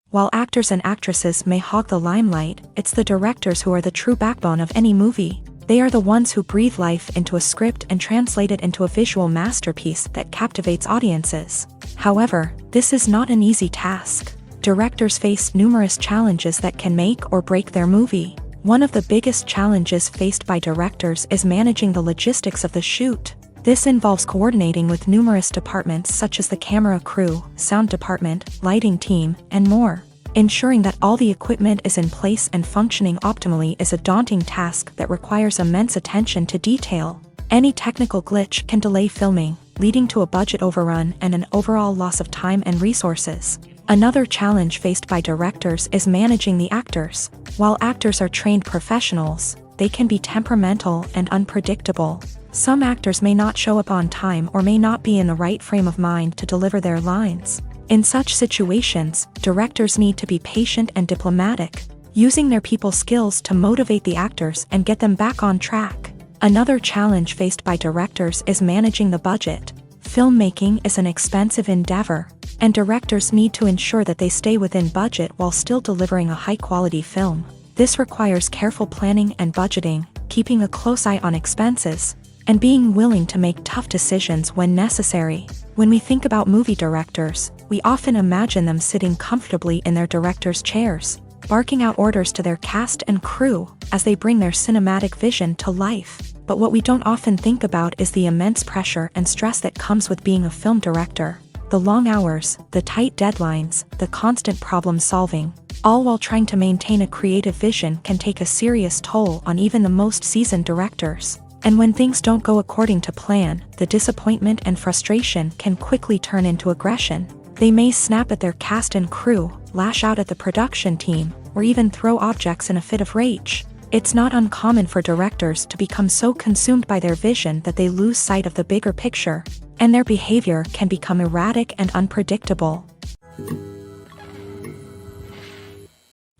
While actors and actresses may hog the limelight, it's the directors who are the true backbone of any movie. They are the ones who breathe life into a script and translate it into a visual masterpiece that captivates audiences. However, this is not an easy task. Directors face numerous challenges that can make or break their movie. One of the biggest challenges faced by directors is managing the logistics of the shoot. This involves coordinating with numerous departments such as the camera crew, sound department, lighting team, and more. Ensuring that all the equipment is in place and functioning optimally is a daunting task that requires immense attention to detail. Any technical glitch can delay filming, leading to a budget overrun and an overall loss of time and resources. Another challenge faced by directors is managing the actors. While actors are trained professionals, they can be temperamental and unpredictable. Some actors may not show up on time or may not be in the right frame of mind to deliver their lines. In such situations, directors need to be patient and diplomatic, using their people skills to motivate the actors and get them back on track. Another challenge faced by directors is managing the budget. Filmmaking is an expensive endeavor, and directors need to ensure that they stay within budget while still delivering a high-quality film. This requires careful planning and budgeting, keeping a close eye on expenses, and being willing to make tough decisions when necessary. When we think about movie directors, we often imagine them sitting comfortably in their director's chairs, barking out orders to their cast and crew as they bring their cinematic vision to life. But what we don't often think about is the immense pressure and stress that comes with being a film director. The long hours, the tight deadlines, the constant problem solving, all while trying to maintain a creative vision can take a serious toll on even the most seasoned directors. And when things don't go according to plan, the disappointment and frustration can quickly turn into aggression. They may snap at their cast and crew, lash out at the production team, or even throw objects in a fit of rage. It's not uncommon for directors to become so consumed by their vision that they lose sight of the bigger picture, and their behavior can become erratic and unpredictable.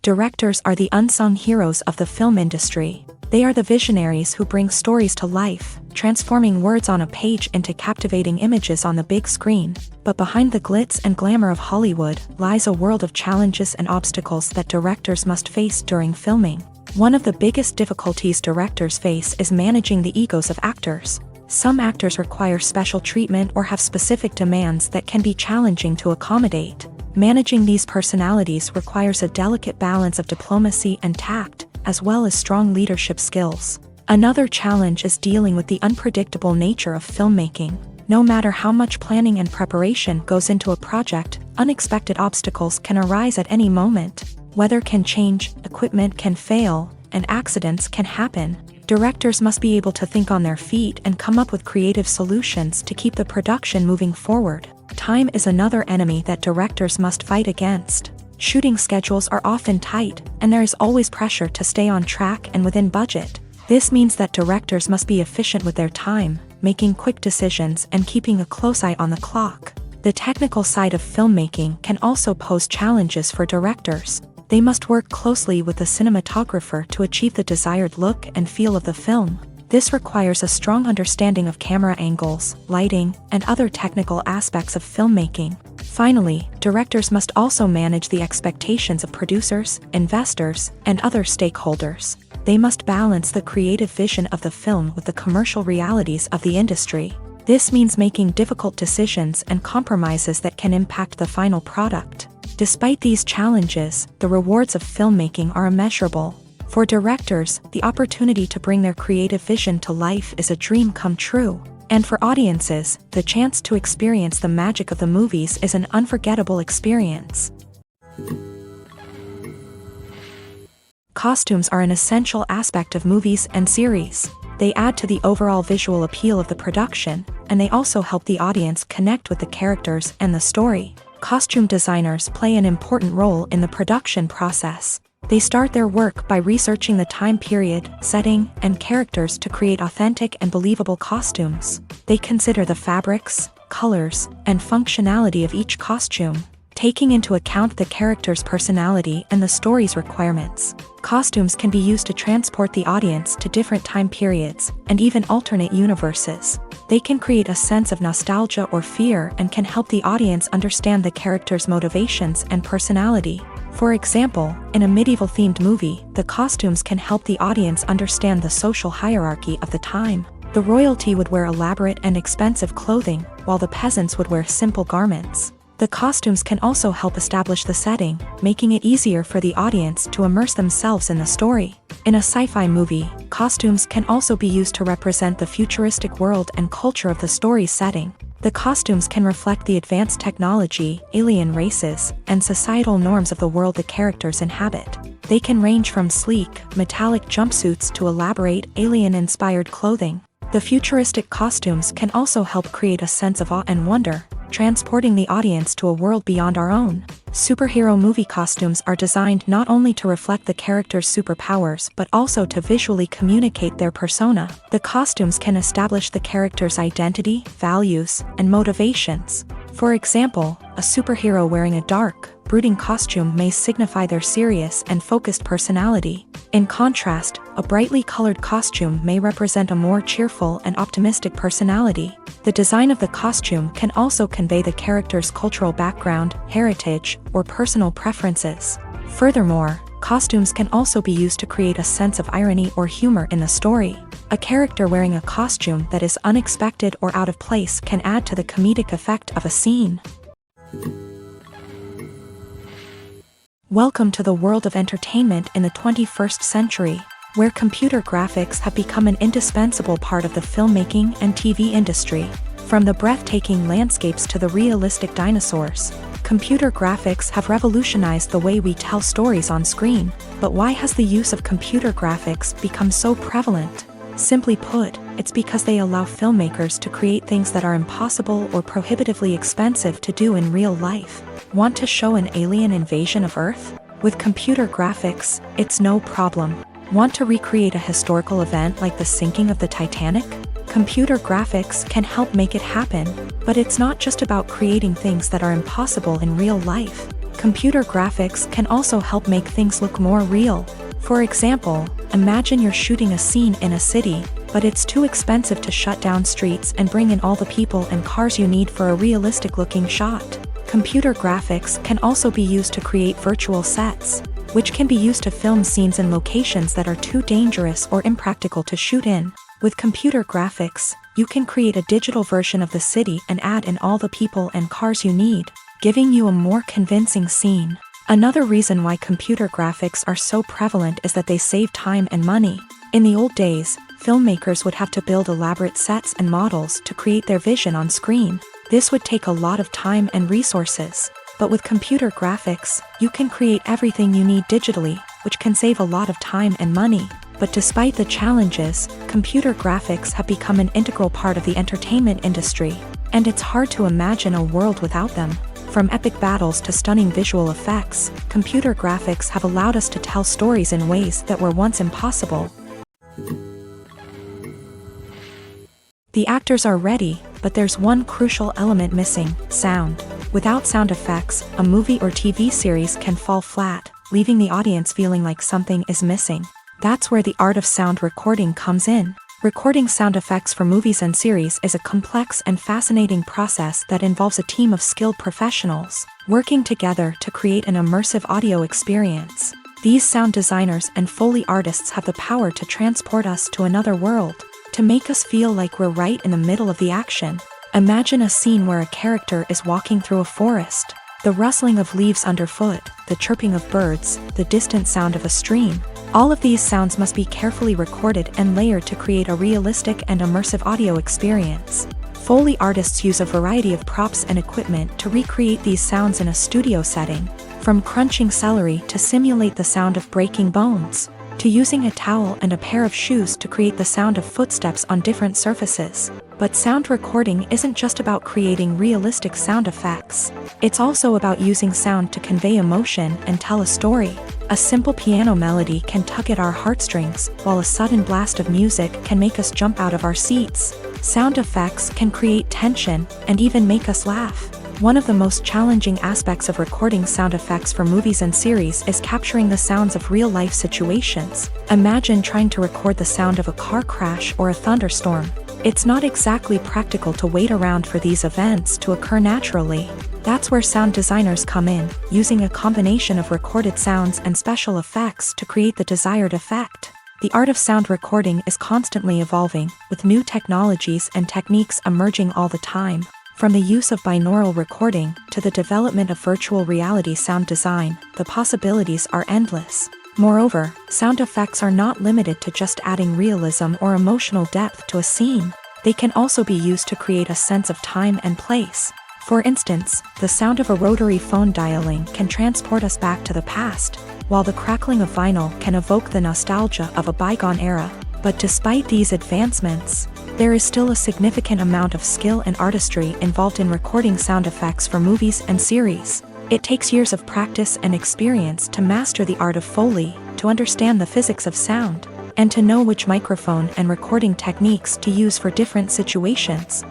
Directors are the unsung heroes of the film industry. They are the visionaries who bring stories to life, transforming words on a page into captivating images on the big screen. But behind the glitz and glamour of Hollywood lies a world of challenges and obstacles that directors must face during filming. One of the biggest difficulties directors face is managing the egos of actors. Some actors require special treatment or have specific demands that can be challenging to accommodate. Managing these personalities requires a delicate balance of diplomacy and tact, as well as strong leadership skills. Another challenge is dealing with the unpredictable nature of filmmaking. No matter how much planning and preparation goes into a project, unexpected obstacles can arise at any moment. Weather can change, equipment can fail, and accidents can happen. Directors must be able to think on their feet and come up with creative solutions to keep the production moving forward. Time is another enemy that directors must fight against. Shooting schedules are often tight, and there is always pressure to stay on track and within budget. This means that directors must be efficient with their time, making quick decisions and keeping a close eye on the clock. The technical side of filmmaking can also pose challenges for directors. They must work closely with the cinematographer to achieve the desired look and feel of the film. This requires a strong understanding of camera angles, lighting, and other technical aspects of filmmaking. Finally, directors must also manage the expectations of producers, investors, and other stakeholders. They must balance the creative vision of the film with the commercial realities of the industry. This means making difficult decisions and compromises that can impact the final product. Despite these challenges, the rewards of filmmaking are immeasurable. For directors, the opportunity to bring their creative vision to life is a dream come true. And for audiences, the chance to experience the magic of the movies is an unforgettable experience. Costumes are an essential aspect of movies and series. They add to the overall visual appeal of the production, and they also help the audience connect with the characters and the story. Costume designers play an important role in the production process. They start their work by researching the time period, setting, and characters to create authentic and believable costumes. They consider the fabrics, colors, and functionality of each costume, taking into account the character's personality and the story's requirements. Costumes can be used to transport the audience to different time periods and even alternate universes. They can create a sense of nostalgia or fear and can help the audience understand the character's motivations and personality. For example, in a medieval-themed movie, the costumes can help the audience understand the social hierarchy of the time. The royalty would wear elaborate and expensive clothing, while the peasants would wear simple garments. The costumes can also help establish the setting, making it easier for the audience to immerse themselves in the story. In a sci-fi movie, costumes can also be used to represent the futuristic world and culture of the story's setting. The costumes can reflect the advanced technology, alien races, and societal norms of the world the characters inhabit. They can range from sleek, metallic jumpsuits to elaborate, alien-inspired clothing. The futuristic costumes can also help create a sense of awe and wonder, transporting the audience to a world beyond our own. Superhero movie costumes are designed not only to reflect the character's superpowers but also to visually communicate their persona. The costumes can establish the character's identity, values, and motivations. For example, a superhero wearing a dark, brooding costume may signify their serious and focused personality. In contrast, a brightly colored costume may represent a more cheerful and optimistic personality. The design of the costume can also convey the character's cultural background, heritage, or personal preferences. Furthermore, costumes can also be used to create a sense of irony or humor in the story. A character wearing a costume that is unexpected or out of place can add to the comedic effect of a scene. Welcome to the world of entertainment in the 21st century, where computer graphics have become an indispensable part of the filmmaking and TV industry. From the breathtaking landscapes to the realistic dinosaurs, computer graphics have revolutionized the way we tell stories on screen. But why has the use of computer graphics become so prevalent? Simply put, it's because they allow filmmakers to create things that are impossible or prohibitively expensive to do in real life. Want to show an alien invasion of Earth? With computer graphics, it's no problem. Want to recreate a historical event like the sinking of the Titanic? Computer graphics can help make it happen, but it's not just about creating things that are impossible in real life. Computer graphics can also help make things look more real. For example, imagine you're shooting a scene in a city, but it's too expensive to shut down streets and bring in all the people and cars you need for a realistic-looking shot. Computer graphics can also be used to create virtual sets, which can be used to film scenes in locations that are too dangerous or impractical to shoot in. With computer graphics, you can create a digital version of the city and add in all the people and cars you need, giving you a more convincing scene. Another reason why computer graphics are so prevalent is that they save time and money. In the old days, filmmakers would have to build elaborate sets and models to create their vision on screen. This would take a lot of time and resources. But with computer graphics, you can create everything you need digitally, which can save a lot of time and money. But despite the challenges, computer graphics have become an integral part of the entertainment industry, and it's hard to imagine a world without them. From epic battles to stunning visual effects, computer graphics have allowed us to tell stories in ways that were once impossible. The actors are ready, but there's one crucial element missing: sound. Without sound effects, a movie or TV series can fall flat, leaving the audience feeling like something is missing. That's where the art of sound recording comes in. Recording sound effects for movies and series is a complex and fascinating process that involves a team of skilled professionals working together to create an immersive audio experience. These sound designers and Foley artists have the power to transport us to another world, to make us feel like we're right in the middle of the action. Imagine a scene where a character is walking through a forest. The rustling of leaves underfoot, the chirping of birds, the distant sound of a stream. All of these sounds must be carefully recorded and layered to create a realistic and immersive audio experience. Foley artists use a variety of props and equipment to recreate these sounds in a studio setting, from crunching celery to simulate the sound of breaking bones, to using a towel and a pair of shoes to create the sound of footsteps on different surfaces. But sound recording isn't just about creating realistic sound effects. It's also about using sound to convey emotion and tell a story. A simple piano melody can tug at our heartstrings, while a sudden blast of music can make us jump out of our seats. Sound effects can create tension and even make us laugh. One of the most challenging aspects of recording sound effects for movies and series is capturing the sounds of real-life situations. Imagine trying to record the sound of a car crash or a thunderstorm. It's not exactly practical to wait around for these events to occur naturally. That's where sound designers come in, using a combination of recorded sounds and special effects to create the desired effect. The art of sound recording is constantly evolving, with new technologies and techniques emerging all the time. From the use of binaural recording to the development of virtual reality sound design, the possibilities are endless. Moreover, sound effects are not limited to just adding realism or emotional depth to a scene. They can also be used to create a sense of time and place. For instance, the sound of a rotary phone dialing can transport us back to the past, while the crackling of vinyl can evoke the nostalgia of a bygone era. But despite these advancements, there is still a significant amount of skill and artistry involved in recording sound effects for movies and series. It takes years of practice and experience to master the art of Foley, to understand the physics of sound, and to know which microphone and recording techniques to use for different situations.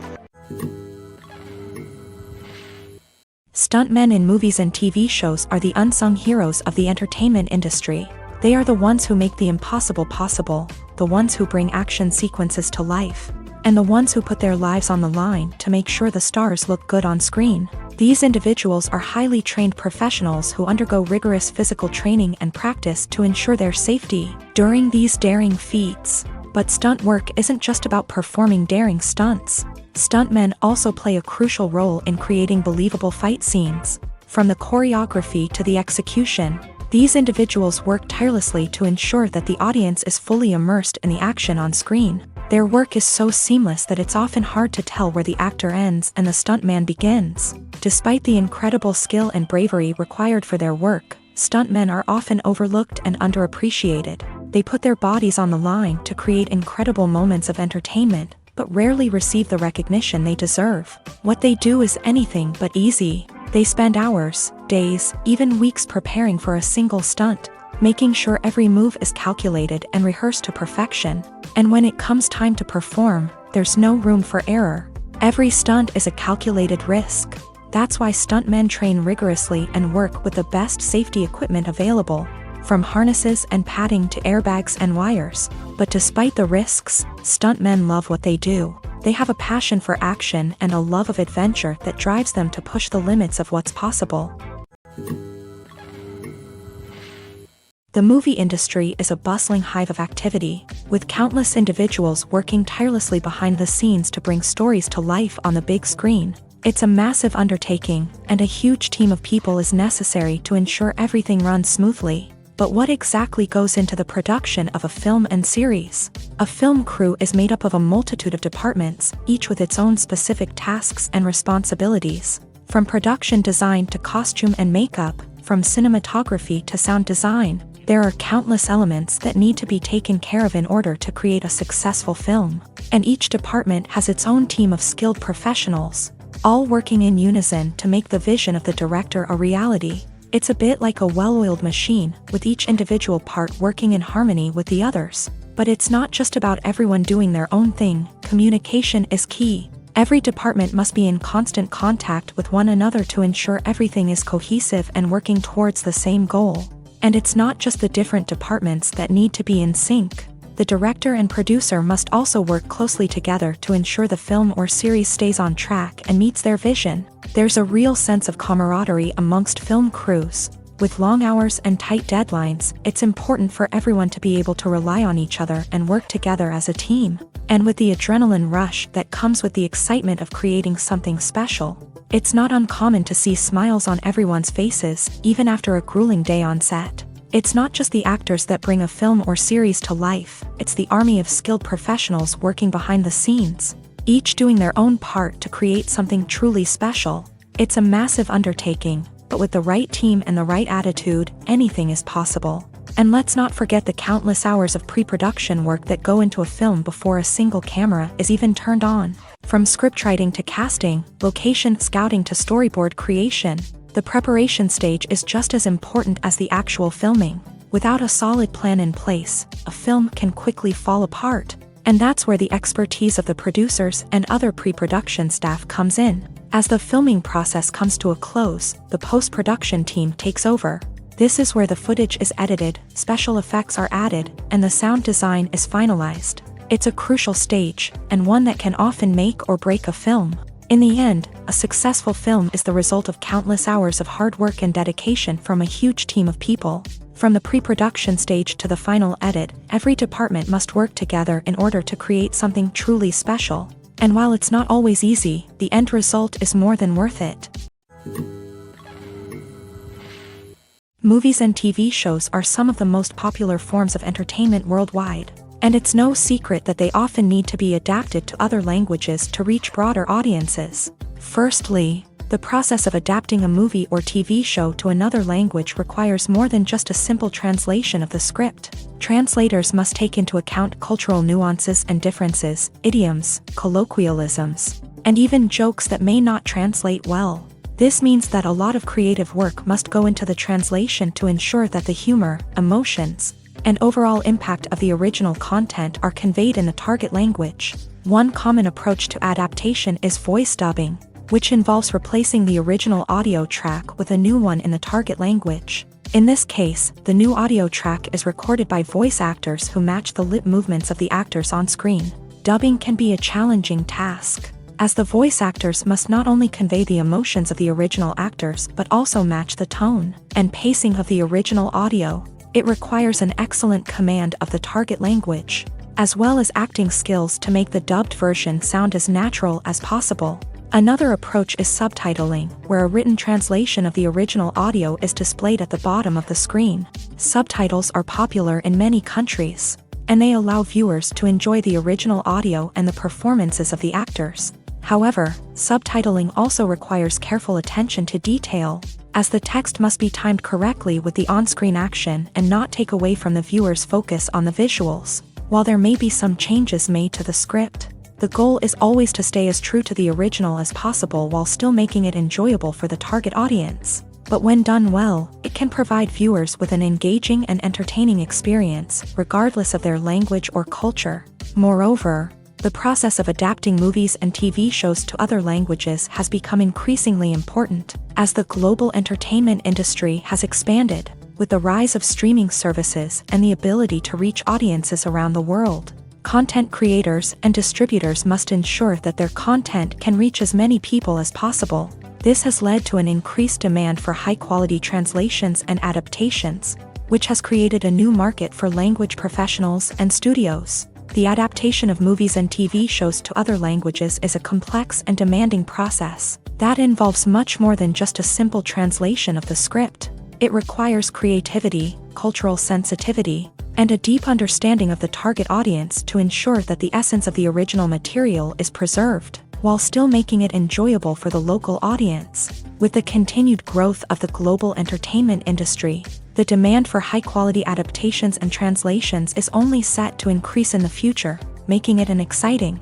Stuntmen in movies and TV shows are the unsung heroes of the entertainment industry. They are the ones who make the impossible possible, the ones who bring action sequences to life, and the ones who put their lives on the line to make sure the stars look good on screen. These individuals are highly trained professionals who undergo rigorous physical training and practice to ensure their safety during these daring feats. But stunt work isn't just about performing daring stunts. Stuntmen also play a crucial role in creating believable fight scenes. From the choreography to the execution, these individuals work tirelessly to ensure that the audience is fully immersed in the action on screen. Their work is so seamless that it's often hard to tell where the actor ends and the stuntman begins. Despite the incredible skill and bravery required for their work, stuntmen are often overlooked and underappreciated. They put their bodies on the line to create incredible moments of entertainment, but rarely receive the recognition they deserve. What they do is anything but easy. They spend hours, days, even weeks preparing for a single stunt, making sure every move is calculated and rehearsed to perfection. And when it comes time to perform, there's no room for error. Every stunt is a calculated risk. That's why stuntmen train rigorously and work with the best safety equipment available, from harnesses and padding to airbags and wires. But despite the risks, stuntmen love what they do. They have a passion for action and a love of adventure that drives them to push the limits of what's possible. The movie industry is a bustling hive of activity, with countless individuals working tirelessly behind the scenes to bring stories to life on the big screen. It's a massive undertaking, and a huge team of people is necessary to ensure everything runs smoothly. But what exactly goes into the production of a film and series? A film crew is made up of a multitude of departments, each with its own specific tasks and responsibilities. From production design to costume and makeup, from cinematography to sound design, there are countless elements that need to be taken care of in order to create a successful film. And each department has its own team of skilled professionals, all working in unison to make the vision of the director a reality. It's a bit like a well-oiled machine, with each individual part working in harmony with the others. But it's not just about everyone doing their own thing. Communication is key. Every department must be in constant contact with one another to ensure everything is cohesive and working towards the same goal. And it's not just the different departments that need to be in sync. The director and producer must also work closely together to ensure the film or series stays on track and meets their vision. There's a real sense of camaraderie amongst film crews. With long hours and tight deadlines, it's important for everyone to be able to rely on each other and work together as a team. And with the adrenaline rush that comes with the excitement of creating something special, it's not uncommon to see smiles on everyone's faces, even after a grueling day on set. It's not just the actors that bring a film or series to life, it's the army of skilled professionals working behind the scenes, each doing their own part to create something truly special. It's a massive undertaking, but with the right team and the right attitude, anything is possible. And let's not forget the countless hours of pre-production work that go into a film before a single camera is even turned on. From scriptwriting to casting, location scouting to storyboard creation, the preparation stage is just as important as the actual filming. Without a solid plan in place, a film can quickly fall apart. And that's where the expertise of the producers and other pre-production staff comes in. As the filming process comes to a close, the post-production team takes over. This is where the footage is edited, special effects are added, and the sound design is finalized. It's a crucial stage, and one that can often make or break a film. In the end, a successful film is the result of countless hours of hard work and dedication from a huge team of people. From the pre-production stage to the final edit, every department must work together in order to create something truly special. And while it's not always easy, the end result is more than worth it. Movies and TV shows are some of the most popular forms of entertainment worldwide, and it's no secret that they often need to be adapted to other languages to reach broader audiences. Firstly, the process of adapting a movie or TV show to another language requires more than just a simple translation of the script. Translators must take into account cultural nuances and differences, idioms, colloquialisms, and even jokes that may not translate well. This means that a lot of creative work must go into the translation to ensure that the humor, emotions, and overall impact of the original content are conveyed in the target language. One common approach to adaptation is voice dubbing, which involves replacing the original audio track with a new one in the target language. In this case, the new audio track is recorded by voice actors who match the lip movements of the actors on screen. Dubbing can be a challenging task, as the voice actors must not only convey the emotions of the original actors but also match the tone and pacing of the original audio. It requires an excellent command of the target language, as well as acting skills to make the dubbed version sound as natural as possible. Another approach is subtitling, where a written translation of the original audio is displayed at the bottom of the screen. Subtitles are popular in many countries, and they allow viewers to enjoy the original audio and the performances of the actors. However, subtitling also requires careful attention to detail, as the text must be timed correctly with the on-screen action and not take away from the viewer's focus on the visuals. While there may be some changes made to the script, the goal is always to stay as true to the original as possible while still making it enjoyable for the target audience. But when done well, it can provide viewers with an engaging and entertaining experience, regardless of their language or culture. Moreover, the process of adapting movies and TV shows to other languages has become increasingly important, as the global entertainment industry has expanded, with the rise of streaming services and the ability to reach audiences around the world. Content creators and distributors must ensure that their content can reach as many people as possible. This has led to an increased demand for high-quality translations and adaptations, which has created a new market for language professionals and studios. The adaptation of movies and TV shows to other languages is a complex and demanding process that involves much more than just a simple translation of the script. It requires creativity, cultural sensitivity, and a deep understanding of the target audience to ensure that the essence of the original material is preserved, while still making it enjoyable for the local audience. With the continued growth of the global entertainment industry, the demand for high-quality adaptations and translations is only set to increase in the future, making it an exciting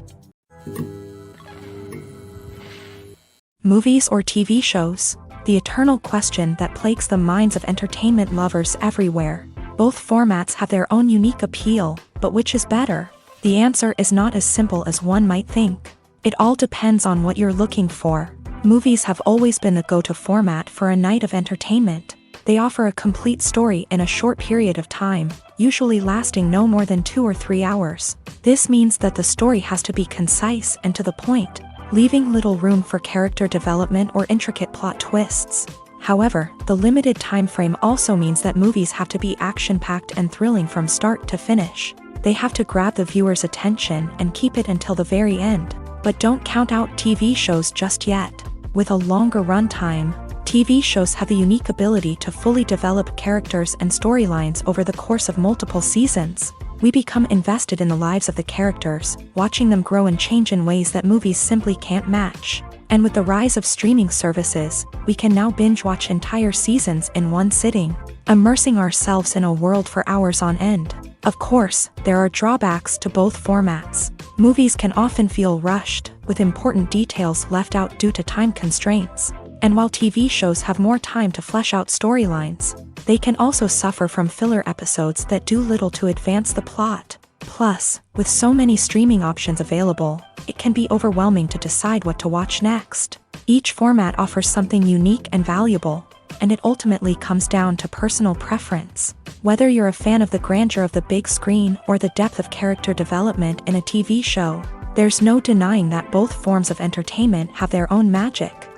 movies or TV shows. The eternal question that plagues the minds of entertainment lovers everywhere. Both formats have their own unique appeal, but which is better? The answer is not as simple as one might think. It all depends on what you're looking for. Movies have always been the go-to format for a night of entertainment. They offer a complete story in a short period of time, usually lasting no more than 2 or 3 hours. This means that the story has to be concise and to the point, leaving little room for character development or intricate plot twists. However, the limited time frame also means that movies have to be action-packed and thrilling from start to finish. They have to grab the viewer's attention and keep it until the very end. But don't count out TV shows just yet. With a longer runtime, TV shows have the unique ability to fully develop characters and storylines over the course of multiple seasons. We become invested in the lives of the characters, watching them grow and change in ways that movies simply can't match. And with the rise of streaming services, we can now binge-watch entire seasons in one sitting, immersing ourselves in a world for hours on end. Of course, there are drawbacks to both formats. Movies can often feel rushed, with important details left out due to time constraints. And while TV shows have more time to flesh out storylines, they can also suffer from filler episodes that do little to advance the plot. Plus, with so many streaming options available, it can be overwhelming to decide what to watch next. Each format offers something unique and valuable, and it ultimately comes down to personal preference. Whether you're a fan of the grandeur of the big screen or the depth of character development in a TV show, there's no denying that both forms of entertainment have their own magic.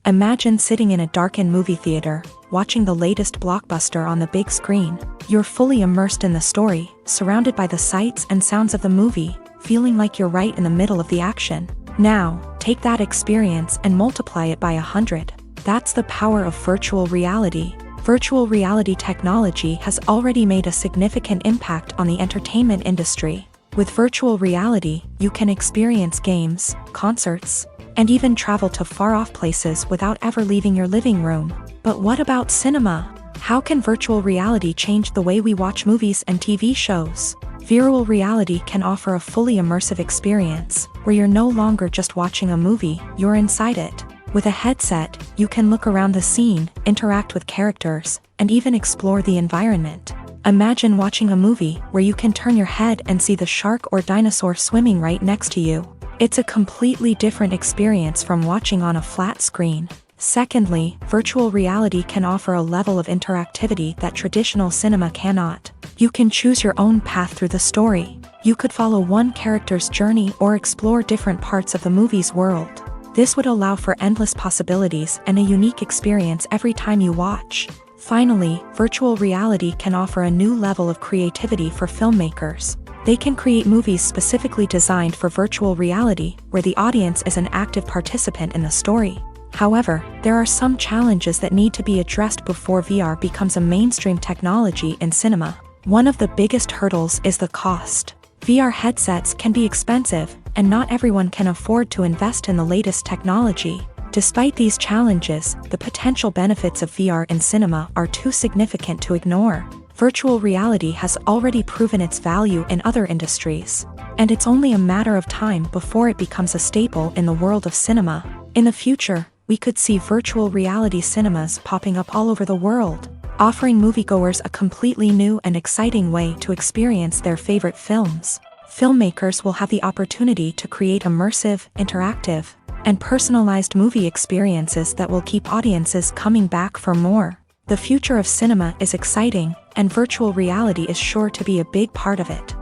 Imagine sitting in a darkened movie theater, watching the latest blockbuster on the big screen. You're fully immersed in the story, surrounded by the sights and sounds of the movie, feeling like you're right in the middle of the action. Now, take that experience and multiply it by 100. That's the power of virtual reality. Virtual reality technology has already made a significant impact on the entertainment industry. With virtual reality, you can experience games, concerts, and even travel to far-off places without ever leaving your living room. But what about cinema? How can virtual reality change the way we watch movies and TV shows? Virtual reality can offer a fully immersive experience, where you're no longer just watching a movie, you're inside it. With a headset, you can look around the scene, interact with characters, and even explore the environment. Imagine watching a movie where you can turn your head and see the shark or dinosaur swimming right next to you. It's a completely different experience from watching on a flat screen. Secondly, virtual reality can offer a level of interactivity that traditional cinema cannot. You can choose your own path through the story. You could follow one character's journey or explore different parts of the movie's world. This would allow for endless possibilities and a unique experience every time you watch. Finally, virtual reality can offer a new level of creativity for filmmakers. They can create movies specifically designed for virtual reality, where the audience is an active participant in the story. However, there are some challenges that need to be addressed before VR becomes a mainstream technology in cinema. One of the biggest hurdles is the cost. VR headsets can be expensive, and not everyone can afford to invest in the latest technology. Despite these challenges, the potential benefits of VR in cinema are too significant to ignore. Virtual reality has already proven its value in other industries, and it's only a matter of time before it becomes a staple in the world of cinema. In the future, we could see virtual reality cinemas popping up all over the world, offering moviegoers a completely new and exciting way to experience their favorite films. Filmmakers will have the opportunity to create immersive, interactive, and personalized movie experiences that will keep audiences coming back for more. The future of cinema is exciting, and virtual reality is sure to be a big part of it.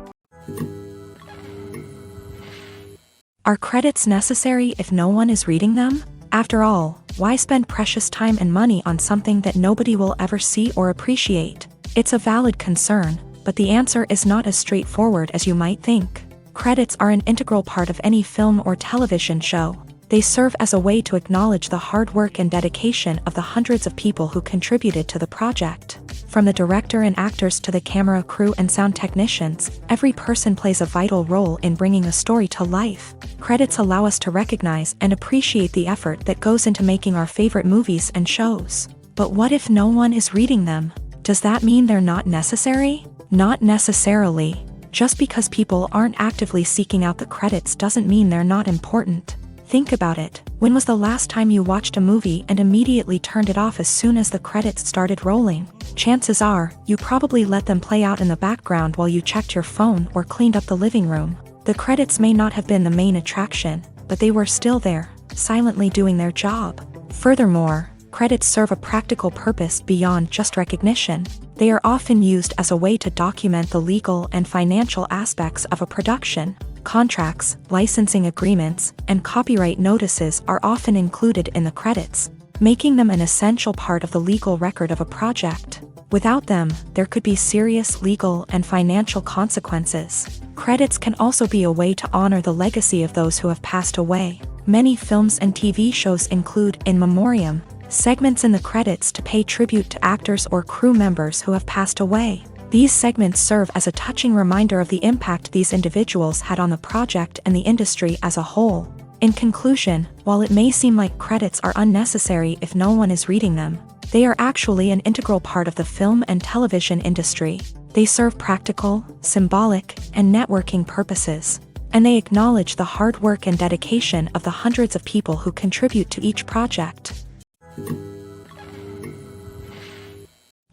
Are credits necessary if no one is reading them? After all, why spend precious time and money on something that nobody will ever see or appreciate? It's a valid concern, but the answer is not as straightforward as you might think. Credits are an integral part of any film or television show. They serve as a way to acknowledge the hard work and dedication of the hundreds of people who contributed to the project. From the director and actors to the camera crew and sound technicians, every person plays a vital role in bringing a story to life. Credits allow us to recognize and appreciate the effort that goes into making our favorite movies and shows. But what if no one is reading them? Does that mean they're not necessary? Not necessarily. Just because people aren't actively seeking out the credits doesn't mean they're not important. Think about it. When was the last time you watched a movie and immediately turned it off as soon as the credits started rolling? Chances are, you probably let them play out in the background while you checked your phone or cleaned up the living room. The credits may not have been the main attraction, but they were still there, silently doing their job. Furthermore, credits serve a practical purpose beyond just recognition. They are often used as a way to document the legal and financial aspects of a production. Contracts, licensing agreements, and copyright notices are often included in the credits, making them an essential part of the legal record of a project. Without them, there could be serious legal and financial consequences. Credits can also be a way to honor the legacy of those who have passed away. Many films and TV shows include in memoriam segments in the credits to pay tribute to actors or crew members who have passed away. These segments serve as a touching reminder of the impact these individuals had on the project and the industry as a whole. In conclusion, while it may seem like credits are unnecessary if no one is reading them, they are actually an integral part of the film and television industry. They serve practical, symbolic, and networking purposes, and they acknowledge the hard work and dedication of the hundreds of people who contribute to each project.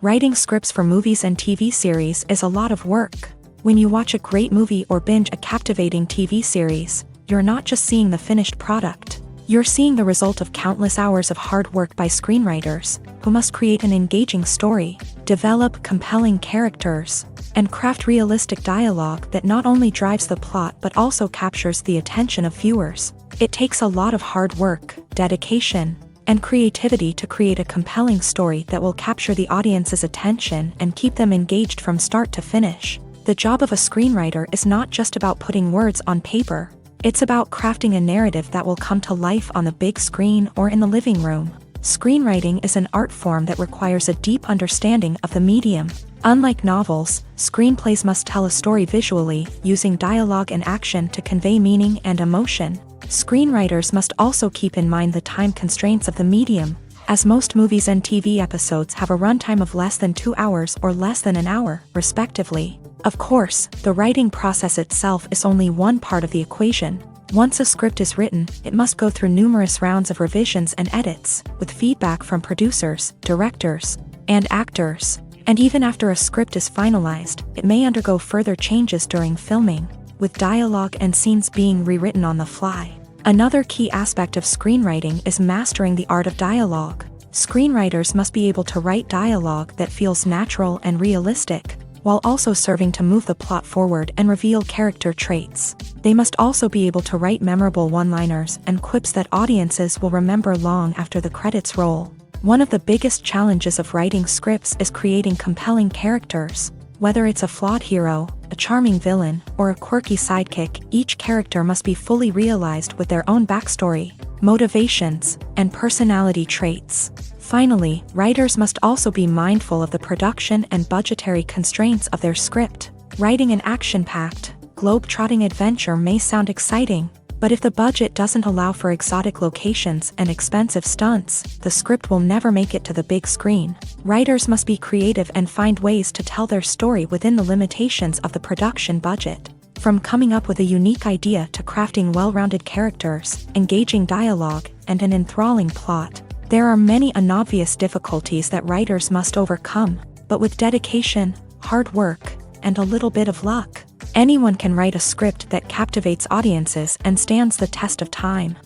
Writing scripts for movies and TV series is a lot of work. When you watch a great movie or binge a captivating TV series, you're not just seeing the finished product. You're seeing the result of countless hours of hard work by screenwriters, who must create an engaging story, develop compelling characters, and craft realistic dialogue that not only drives the plot but also captures the attention of viewers. It takes a lot of hard work, dedication, and creativity to create a compelling story that will capture the audience's attention and keep them engaged from start to finish. The job of a screenwriter is not just about putting words on paper. It's about crafting a narrative that will come to life on the big screen or in the living room. Screenwriting is an art form that requires a deep understanding of the medium. Unlike novels, screenplays must tell a story visually, using dialogue and action to convey meaning and emotion. Screenwriters must also keep in mind the time constraints of the medium, as most movies and TV episodes have a runtime of less than 2 hours or less than an hour, respectively. Of course, the writing process itself is only one part of the equation. Once a script is written, it must go through numerous rounds of revisions and edits, with feedback from producers, directors, and actors. And even after a script is finalized, it may undergo further changes during filming, with dialogue and scenes being rewritten on the fly. Another key aspect of screenwriting is mastering the art of dialogue. Screenwriters must be able to write dialogue that feels natural and realistic, while also serving to move the plot forward and reveal character traits. They must also be able to write memorable one-liners and quips that audiences will remember long after the credits roll. One of the biggest challenges of writing scripts is creating compelling characters. Whether it's a flawed hero, a charming villain, or a quirky sidekick, each character must be fully realized with their own backstory, motivations, and personality traits. Finally, writers must also be mindful of the production and budgetary constraints of their script. Writing an action-packed, globe-trotting adventure may sound exciting, but if the budget doesn't allow for exotic locations and expensive stunts, the script will never make it to the big screen. Writers must be creative and find ways to tell their story within the limitations of the production budget. From coming up with a unique idea to crafting well-rounded characters, engaging dialogue, and an enthralling plot, there are many unobvious difficulties that writers must overcome, but with dedication, hard work, and a little bit of luck, anyone can write a script that captivates audiences and stands the test of time.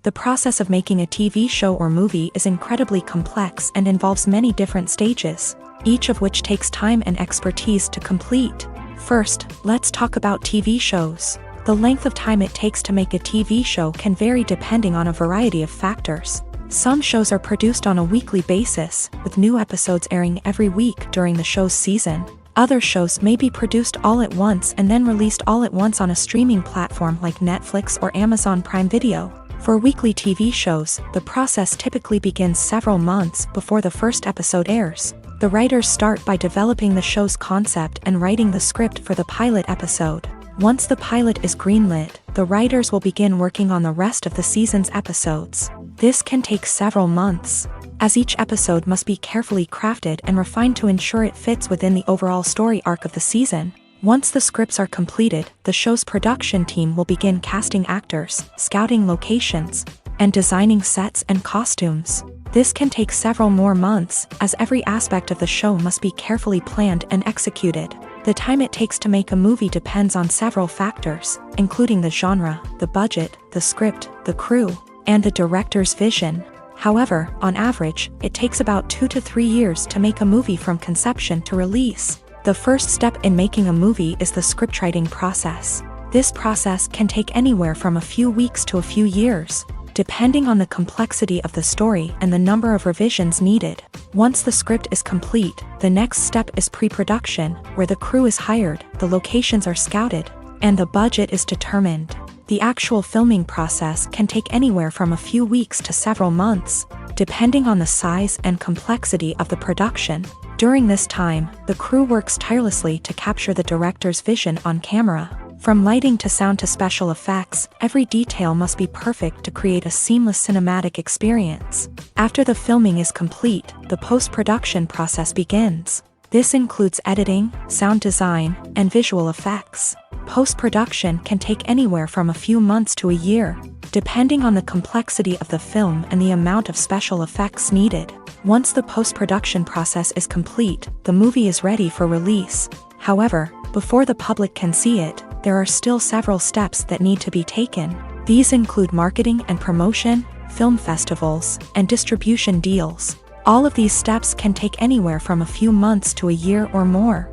The process of making a TV show or movie is incredibly complex and involves many different stages, each of which takes time and expertise to complete. First, let's talk about TV shows. The length of time it takes to make a TV show can vary depending on a variety of factors. Some shows are produced on a weekly basis, with new episodes airing every week during the show's season. Other shows may be produced all at once and then released all at once on a streaming platform like Netflix or Amazon Prime Video. For weekly TV shows, the process typically begins several months before the first episode airs. The writers start by developing the show's concept and writing the script for the pilot episode. Once the pilot is greenlit, the writers will begin working on the rest of the season's episodes. This can take several months, as each episode must be carefully crafted and refined to ensure it fits within the overall story arc of the season. Once the scripts are completed, the show's production team will begin casting actors, scouting locations, and designing sets and costumes. This can take several more months, as every aspect of the show must be carefully planned and executed. The time it takes to make a movie depends on several factors, including the genre, the budget, the script, the crew, and the director's vision. However, on average, it takes about 2 to 3 years to make a movie from conception to release. The first step in making a movie is the scriptwriting process. This process can take anywhere from a few weeks to a few years, depending on the complexity of the story and the number of revisions needed. Once the script is complete, the next step is pre-production, where the crew is hired, the locations are scouted, and the budget is determined. The actual filming process can take anywhere from a few weeks to several months, depending on the size and complexity of the production. During this time, the crew works tirelessly to capture the director's vision on camera. From lighting to sound to special effects, every detail must be perfect to create a seamless cinematic experience. After the filming is complete, the post-production process begins. This includes editing, sound design, and visual effects. Post-production can take anywhere from a few months to a year, depending on the complexity of the film and the amount of special effects needed. Once the post-production process is complete, the movie is ready for release. However, before the public can see it, there are still several steps that need to be taken. These include marketing and promotion, film festivals, and distribution deals. All of these steps can take anywhere from a few months to a year or more.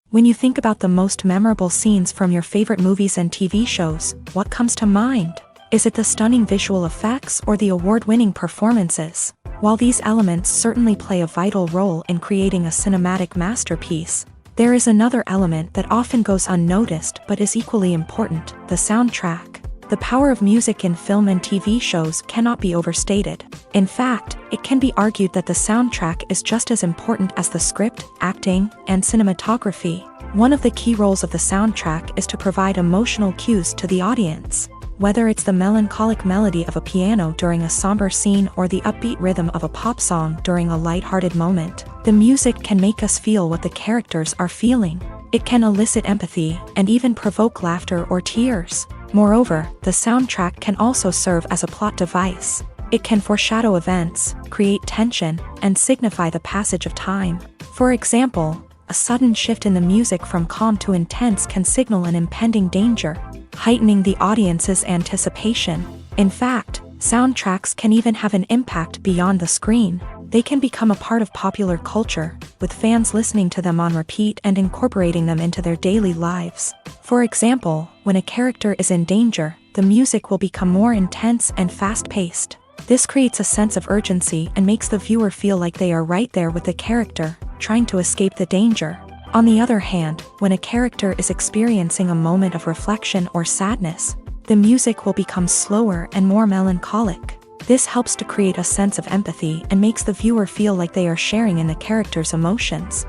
When you think about the most memorable scenes from your favorite movies and TV shows, what comes to mind? Is it the stunning visual effects or the award-winning performances? While these elements certainly play a vital role in creating a cinematic masterpiece, there is another element that often goes unnoticed but is equally important: the soundtrack. The power of music in film and TV shows cannot be overstated. In fact, it can be argued that the soundtrack is just as important as the script, acting, and cinematography. One of the key roles of the soundtrack is to provide emotional cues to the audience. Whether it's the melancholic melody of a piano during a somber scene or the upbeat rhythm of a pop song during a light-hearted moment, the music can make us feel what the characters are feeling. It can elicit empathy and even provoke laughter or tears. Moreover, the soundtrack can also serve as a plot device. It can foreshadow events, create tension, and signify the passage of time. For example, a sudden shift in the music from calm to intense can signal an impending danger, heightening the audience's anticipation. In fact, soundtracks can even have an impact beyond the screen. They can become a part of popular culture, with fans listening to them on repeat and incorporating them into their daily lives. For example, when a character is in danger, the music will become more intense and fast-paced. This creates a sense of urgency and makes the viewer feel like they are right there with the character, trying to escape the danger. On the other hand, when a character is experiencing a moment of reflection or sadness, the music will become slower and more melancholic. This helps to create a sense of empathy and makes the viewer feel like they are sharing in the character's emotions.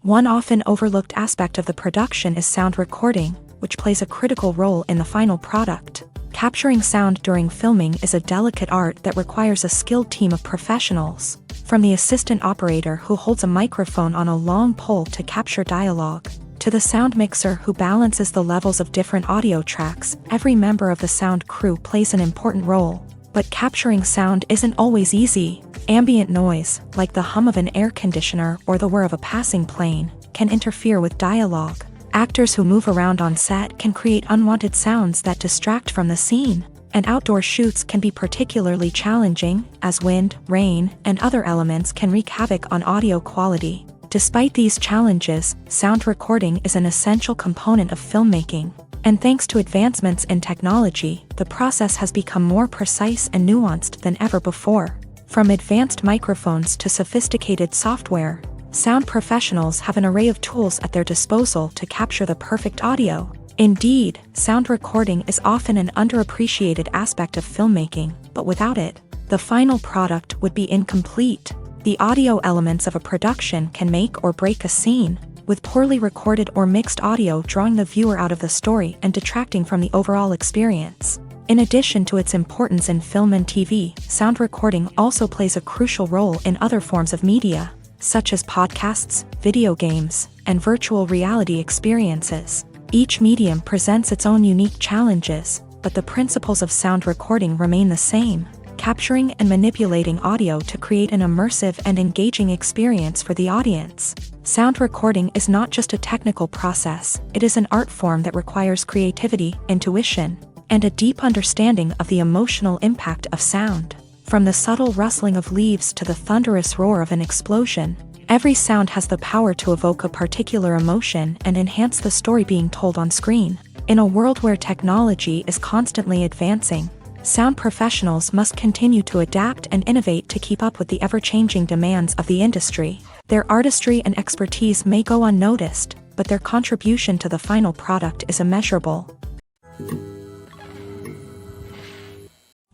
One often overlooked aspect of the production is sound recording, which plays a critical role in the final product. Capturing sound during filming is a delicate art that requires a skilled team of professionals. From the assistant operator who holds a microphone on a long pole to capture dialogue, to the sound mixer who balances the levels of different audio tracks, every member of the sound crew plays an important role. But capturing sound isn't always easy. Ambient noise, like the hum of an air conditioner or the whir of a passing plane, can interfere with dialogue. Actors who move around on set can create unwanted sounds that distract from the scene. And outdoor shoots can be particularly challenging, as wind, rain, and other elements can wreak havoc on audio quality. Despite these challenges, sound recording is an essential component of filmmaking. And thanks to advancements in technology, the process has become more precise and nuanced than ever before. From advanced microphones to sophisticated software, sound professionals have an array of tools at their disposal to capture the perfect audio. Indeed, sound recording is often an underappreciated aspect of filmmaking, but without it, the final product would be incomplete. The audio elements of a production can make or break a scene, with poorly recorded or mixed audio drawing the viewer out of the story and detracting from the overall experience. In addition to its importance in film and TV, sound recording also plays a crucial role in other forms of media, such as podcasts, video games, and virtual reality experiences. Each medium presents its own unique challenges, but the principles of sound recording remain the same: capturing and manipulating audio to create an immersive and engaging experience for the audience. Sound recording is not just a technical process, it is an art form that requires creativity, intuition, and a deep understanding of the emotional impact of sound. From the subtle rustling of leaves to the thunderous roar of an explosion, every sound has the power to evoke a particular emotion and enhance the story being told on screen. In a world where technology is constantly advancing, sound professionals must continue to adapt and innovate to keep up with the ever-changing demands of the industry. Their artistry and expertise may go unnoticed, but their contribution to the final product is immeasurable.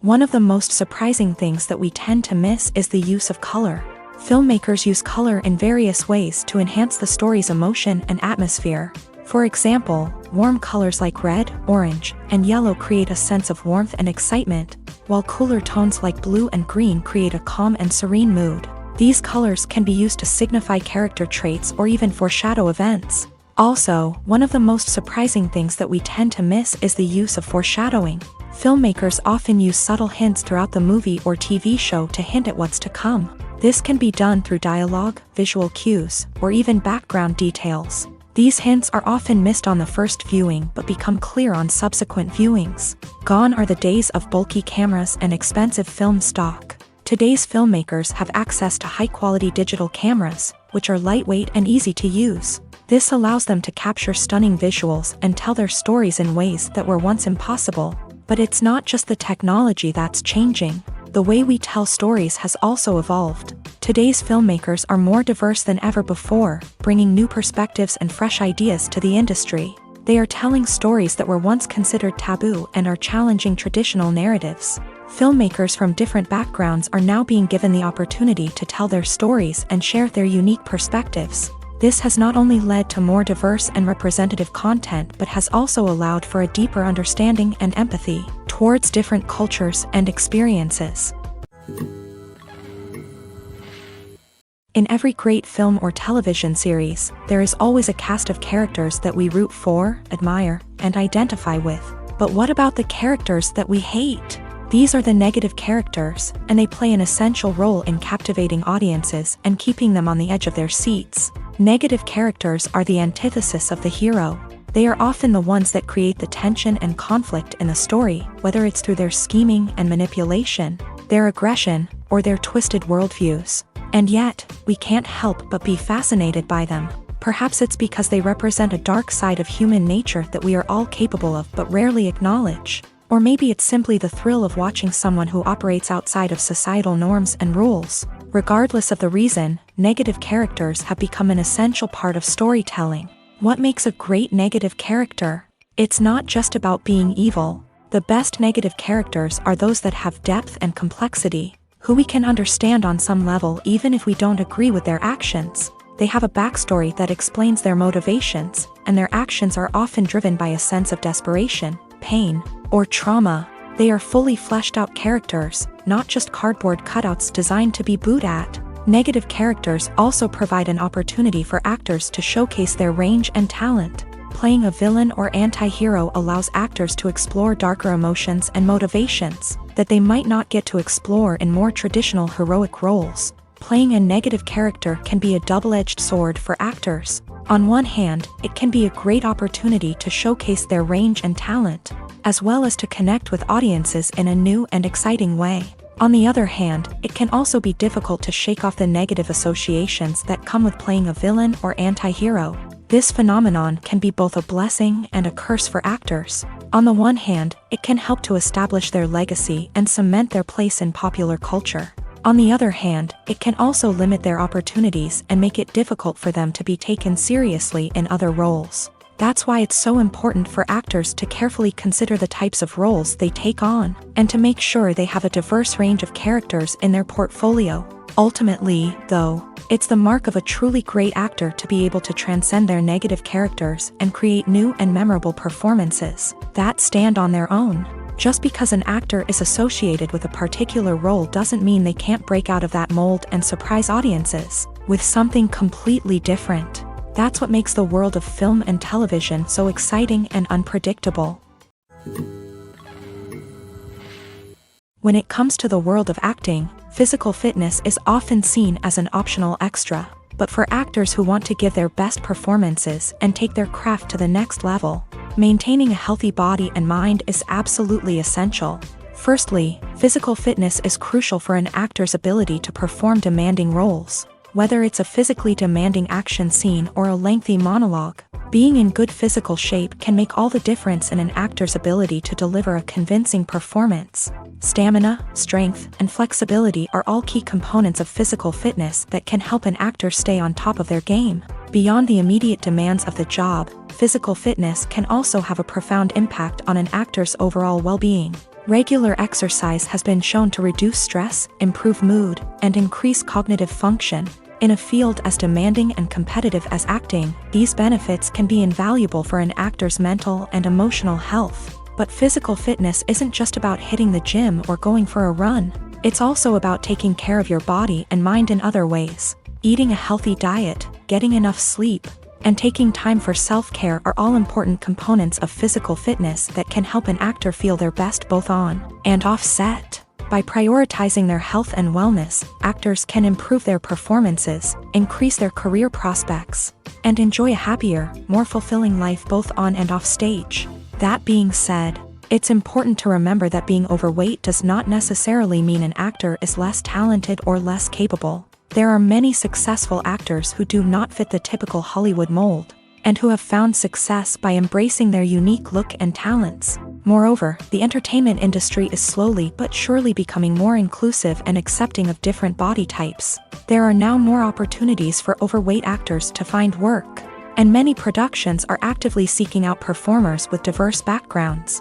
One of the most surprising things that we tend to miss is the use of color. Filmmakers use color in various ways to enhance the story's emotion and atmosphere. For example, warm colors like red, orange, and yellow create a sense of warmth and excitement, while cooler tones like blue and green create a calm and serene mood. These colors can be used to signify character traits or even foreshadow events. Also, one of the most surprising things that we tend to miss is the use of foreshadowing. Filmmakers often use subtle hints throughout the movie or TV show to hint at what's to come. This can be done through dialogue, visual cues, or even background details. These hints are often missed on the first viewing but become clear on subsequent viewings. Gone are the days of bulky cameras and expensive film stock. Today's filmmakers have access to high-quality digital cameras, which are lightweight and easy to use. This allows them to capture stunning visuals and tell their stories in ways that were once impossible. But it's not just the technology that's changing. The way we tell stories has also evolved. Today's filmmakers are more diverse than ever before, bringing new perspectives and fresh ideas to the industry. They are telling stories that were once considered taboo and are challenging traditional narratives. Filmmakers from different backgrounds are now being given the opportunity to tell their stories and share their unique perspectives. This has not only led to more diverse and representative content but has also allowed for a deeper understanding and empathy towards different cultures and experiences. In every great film or television series, there is always a cast of characters that we root for, admire, and identify with. But what about the characters that we hate? These are the negative characters, and they play an essential role in captivating audiences and keeping them on the edge of their seats. Negative characters are the antithesis of the hero. They are often the ones that create the tension and conflict in the story, whether it's through their scheming and manipulation, their aggression, or their twisted worldviews. And yet, we can't help but be fascinated by them. Perhaps it's because they represent a dark side of human nature that we are all capable of but rarely acknowledge. Or maybe it's simply the thrill of watching someone who operates outside of societal norms and rules. Regardless of the reason, negative characters have become an essential part of storytelling. What makes a great negative character? It's not just about being evil. The best negative characters are those that have depth and complexity, who we can understand on some level even if we don't agree with their actions. They have a backstory that explains their motivations, and their actions are often driven by a sense of desperation, pain, or trauma. They are fully fleshed out characters, not just cardboard cutouts designed to be booed at. Negative characters also provide an opportunity for actors to showcase their range and talent. Playing a villain or anti-hero allows actors to explore darker emotions and motivations that they might not get to explore in more traditional heroic roles. Playing a negative character can be a double-edged sword for actors. On one hand, it can be a great opportunity to showcase their range and talent, as well as to connect with audiences in a new and exciting way. On the other hand, it can also be difficult to shake off the negative associations that come with playing a villain or anti-hero. This phenomenon can be both a blessing and a curse for actors. On the one hand, it can help to establish their legacy and cement their place in popular culture. On the other hand, it can also limit their opportunities and make it difficult for them to be taken seriously in other roles. That's why it's so important for actors to carefully consider the types of roles they take on, and to make sure they have a diverse range of characters in their portfolio. Ultimately, though, it's the mark of a truly great actor to be able to transcend their negative characters and create new and memorable performances that stand on their own. Just because an actor is associated with a particular role doesn't mean they can't break out of that mold and surprise audiences with something completely different. That's what makes the world of film and television so exciting and unpredictable. When it comes to the world of acting, physical fitness is often seen as an optional extra. But for actors who want to give their best performances and take their craft to the next level, maintaining a healthy body and mind is absolutely essential. Firstly, physical fitness is crucial for an actor's ability to perform demanding roles. Whether it's a physically demanding action scene or a lengthy monologue, being in good physical shape can make all the difference in an actor's ability to deliver a convincing performance. Stamina, strength, and flexibility are all key components of physical fitness that can help an actor stay on top of their game. Beyond the immediate demands of the job, physical fitness can also have a profound impact on an actor's overall well-being. Regular exercise has been shown to reduce stress, improve mood, and increase cognitive function. In a field as demanding and competitive as acting, these benefits can be invaluable for an actor's mental and emotional health. But physical fitness isn't just about hitting the gym or going for a run. It's also about taking care of your body and mind in other ways. Eating a healthy diet, getting enough sleep, and taking time for self-care are all important components of physical fitness that can help an actor feel their best both on and off set. By prioritizing their health and wellness, actors can improve their performances, increase their career prospects, and enjoy a happier, more fulfilling life both on and off stage. That being said, it's important to remember that being overweight does not necessarily mean an actor is less talented or less capable. There are many successful actors who do not fit the typical Hollywood mold, and who have found success by embracing their unique look and talents. Moreover, the entertainment industry is slowly but surely becoming more inclusive and accepting of different body types. There are now more opportunities for overweight actors to find work, and many productions are actively seeking out performers with diverse backgrounds.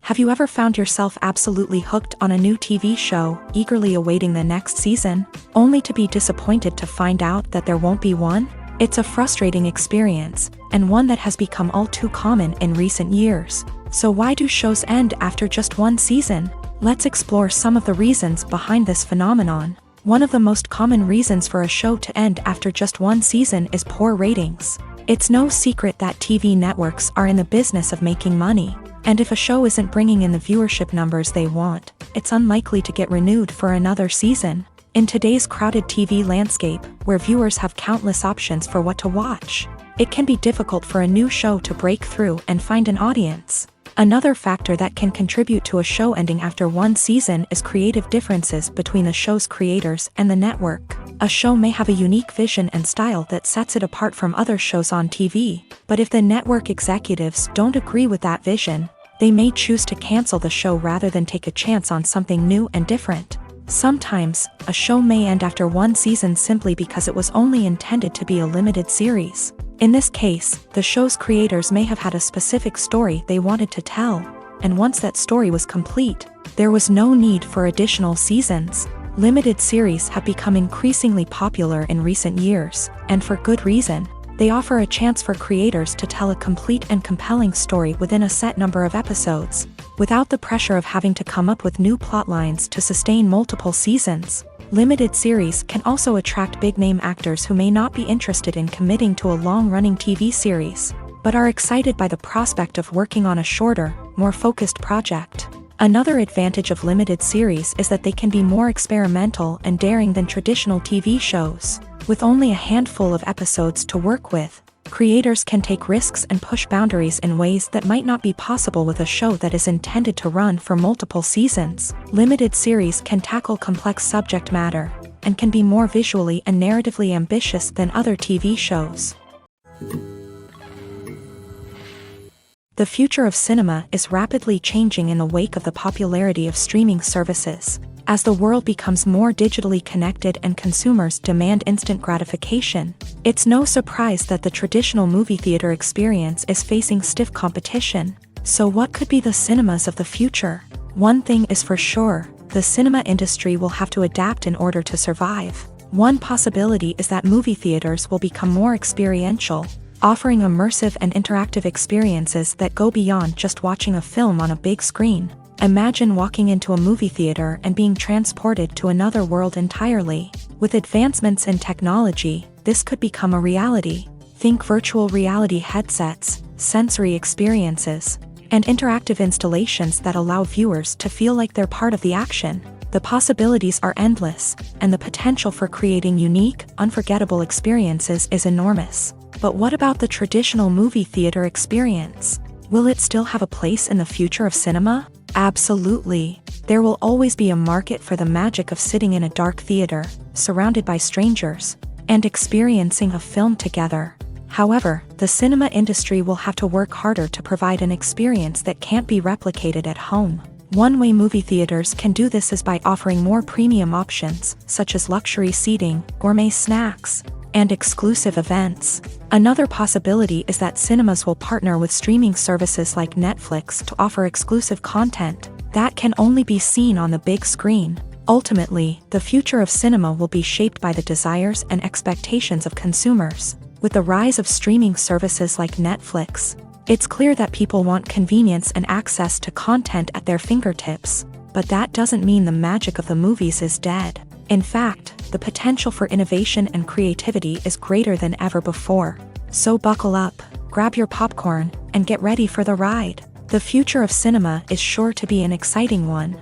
Have you ever found yourself absolutely hooked on a new TV show, eagerly awaiting the next season, only to be disappointed to find out that there won't be one? It's a frustrating experience, and one that has become all too common in recent years. So why do shows end after just one season? Let's explore some of the reasons behind this phenomenon. One of the most common reasons for a show to end after just one season is poor ratings. It's no secret that TV networks are in the business of making money. And if a show isn't bringing in the viewership numbers they want, it's unlikely to get renewed for another season. In today's crowded TV landscape, where viewers have countless options for what to watch, it can be difficult for a new show to break through and find an audience. Another factor that can contribute to a show ending after one season is creative differences between the show's creators and the network. A show may have a unique vision and style that sets it apart from other shows on TV, but if the network executives don't agree with that vision, they may choose to cancel the show rather than take a chance on something new and different. Sometimes, a show may end after one season simply because it was only intended to be a limited series. In this case, the show's creators may have had a specific story they wanted to tell, and once that story was complete, there was no need for additional seasons. Limited series have become increasingly popular in recent years, and for good reason. They offer a chance for creators to tell a complete and compelling story within a set number of episodes, without the pressure of having to come up with new plotlines to sustain multiple seasons. Limited series can also attract big-name actors who may not be interested in committing to a long-running TV series, but are excited by the prospect of working on a shorter, more focused project. Another advantage of limited series is that they can be more experimental and daring than traditional TV shows. With only a handful of episodes to work with, creators can take risks and push boundaries in ways that might not be possible with a show that is intended to run for multiple seasons. Limited series can tackle complex subject matter, and can be more visually and narratively ambitious than other TV shows. The future of cinema is rapidly changing in the wake of the popularity of streaming services. As the world becomes more digitally connected and consumers demand instant gratification, it's no surprise that the traditional movie theater experience is facing stiff competition. So what could be the cinemas of the future? One thing is for sure, the cinema industry will have to adapt in order to survive. One possibility is that movie theaters will become more experiential, offering immersive and interactive experiences that go beyond just watching a film on a big screen. Imagine walking into a movie theater and being transported to another world entirely. With advancements in technology, this could become a reality. Think virtual reality headsets, sensory experiences, and interactive installations that allow viewers to feel like they're part of the action. The possibilities are endless, and the potential for creating unique, unforgettable experiences is enormous. But what about the traditional movie theater experience? Will it still have a place in the future of cinema? Absolutely. There will always be a market for the magic of sitting in a dark theater, surrounded by strangers, and experiencing a film together. However, the cinema industry will have to work harder to provide an experience that can't be replicated at home. One way movie theaters can do this is by offering more premium options, such as luxury seating, gourmet snacks, and exclusive events. Another possibility is that cinemas will partner with streaming services like Netflix to offer exclusive content that can only be seen on the big screen. Ultimately, the future of cinema will be shaped by the desires and expectations of consumers. With the rise of streaming services like Netflix, it's clear that people want convenience and access to content at their fingertips. But that doesn't mean the magic of the movies is dead. In fact, the potential for innovation and creativity is greater than ever before. So buckle up, grab your popcorn, and get ready for the ride. The future of cinema is sure to be an exciting one.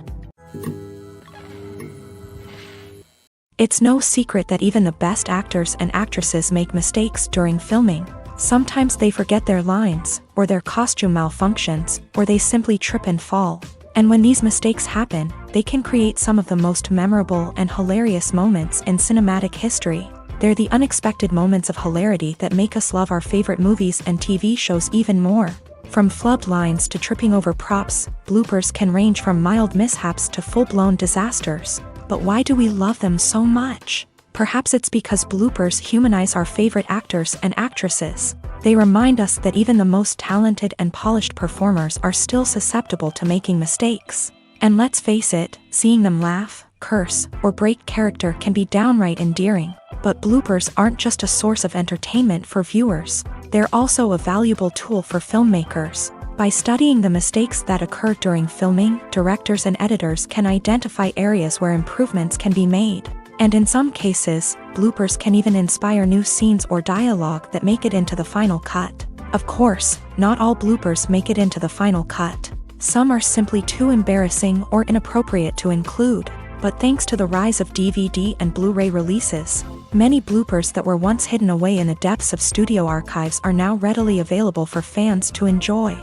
It's no secret that even the best actors and actresses make mistakes during filming. Sometimes they forget their lines, or their costume malfunctions, or they simply trip and fall. And when these mistakes happen, they can create some of the most memorable and hilarious moments in cinematic history. They're the unexpected moments of hilarity that make us love our favorite movies and TV shows even more. From flubbed lines to tripping over props, bloopers can range from mild mishaps to full-blown disasters. But why do we love them so much? Perhaps it's because bloopers humanize our favorite actors and actresses. They remind us that even the most talented and polished performers are still susceptible to making mistakes. And let's face it, seeing them laugh, curse, or break character can be downright endearing. But bloopers aren't just a source of entertainment for viewers. They're also a valuable tool for filmmakers. By studying the mistakes that occur during filming, directors and editors can identify areas where improvements can be made. And in some cases, bloopers can even inspire new scenes or dialogue that make it into the final cut. Of course, not all bloopers make it into the final cut. Some are simply too embarrassing or inappropriate to include. But thanks to the rise of DVD and Blu-ray releases, many bloopers that were once hidden away in the depths of studio archives are now readily available for fans to enjoy.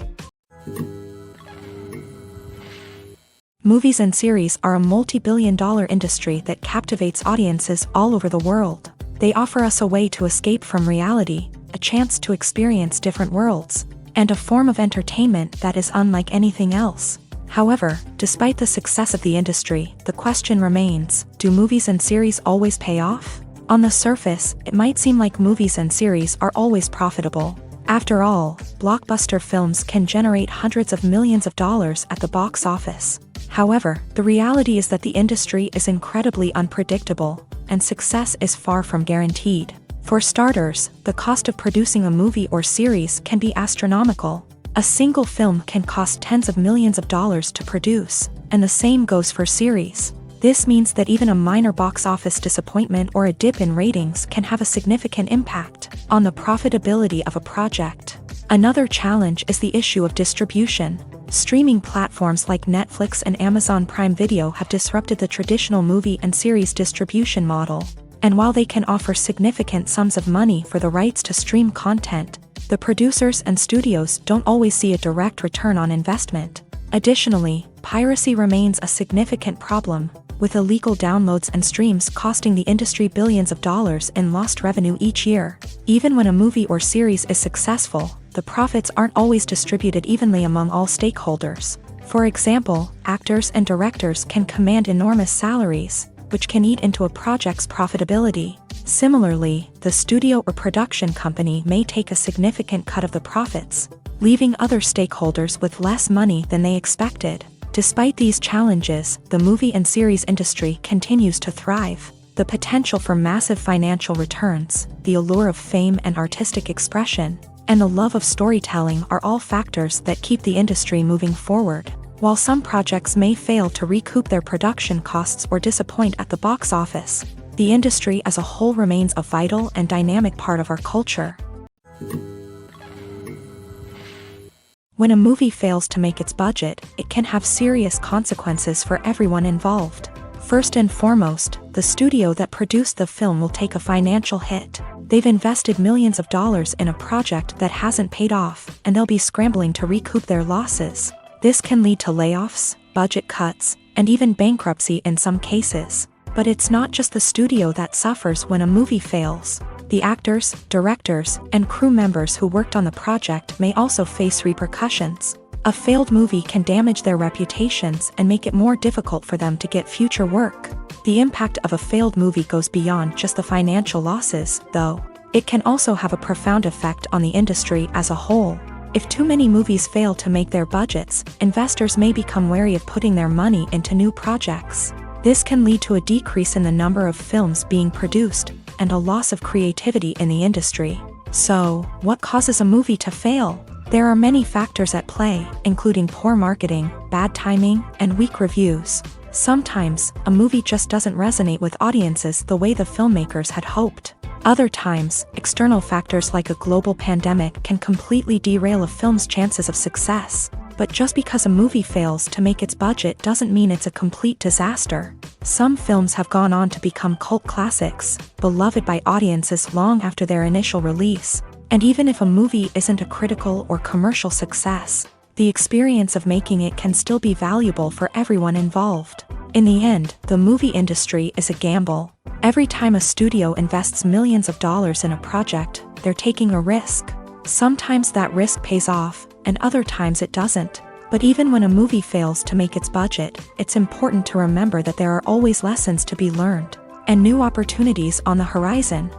Movies and series are a multi-billion-dollar industry that captivates audiences all over the world. They offer us a way to escape from reality, a chance to experience different worlds, and a form of entertainment that is unlike anything else. However, despite the success of the industry, the question remains, do movies and series always pay off? On the surface, it might seem like movies and series are always profitable. After all, blockbuster films can generate hundreds of millions of dollars at the box office. However, the reality is that the industry is incredibly unpredictable, and success is far from guaranteed. For starters, the cost of producing a movie or series can be astronomical. A single film can cost tens of millions of dollars to produce, and the same goes for series. This means that even a minor box office disappointment or a dip in ratings can have a significant impact on the profitability of a project. Another challenge is the issue of distribution. Streaming platforms like Netflix and Amazon Prime Video have disrupted the traditional movie and series distribution model. And while they can offer significant sums of money for the rights to stream content, the producers and studios don't always see a direct return on investment. Additionally, piracy remains a significant problem, with illegal downloads and streams costing the industry billions of dollars in lost revenue each year. Even when a movie or series is successful, the profits aren't always distributed evenly among all stakeholders. For example, actors and directors can command enormous salaries, which can eat into a project's profitability. Similarly, the studio or production company may take a significant cut of the profits, leaving other stakeholders with less money than they expected. Despite these challenges, the movie and series industry continues to thrive. The potential for massive financial returns, the allure of fame and artistic expression, and the love of storytelling are all factors that keep the industry moving forward. While some projects may fail to recoup their production costs or disappoint at the box office, the industry as a whole remains a vital and dynamic part of our culture. When a movie fails to make its budget, it can have serious consequences for everyone involved. First and foremost, the studio that produced the film will take a financial hit. They've invested millions of dollars in a project that hasn't paid off, and they'll be scrambling to recoup their losses. This can lead to layoffs, budget cuts, and even bankruptcy in some cases. But it's not just the studio that suffers when a movie fails. The actors, directors, and crew members who worked on the project may also face repercussions. A failed movie can damage their reputations and make it more difficult for them to get future work. The impact of a failed movie goes beyond just the financial losses, though. It can also have a profound effect on the industry as a whole. If too many movies fail to make their budgets, investors may become wary of putting their money into new projects. This can lead to a decrease in the number of films being produced, and a loss of creativity in the industry. So, what causes a movie to fail? There are many factors at play, including poor marketing, bad timing, and weak reviews. Sometimes, a movie just doesn't resonate with audiences the way the filmmakers had hoped. Other times, external factors like a global pandemic can completely derail a film's chances of success. But just because a movie fails to make its budget doesn't mean it's a complete disaster. Some films have gone on to become cult classics, beloved by audiences long after their initial release. And even if a movie isn't a critical or commercial success, the experience of making it can still be valuable for everyone involved. In the end, the movie industry is a gamble. Every time a studio invests millions of dollars in a project, they're taking a risk. Sometimes that risk pays off, and other times it doesn't. But even when a movie fails to make its budget, it's important to remember that there are always lessons to be learned, and new opportunities on the horizon.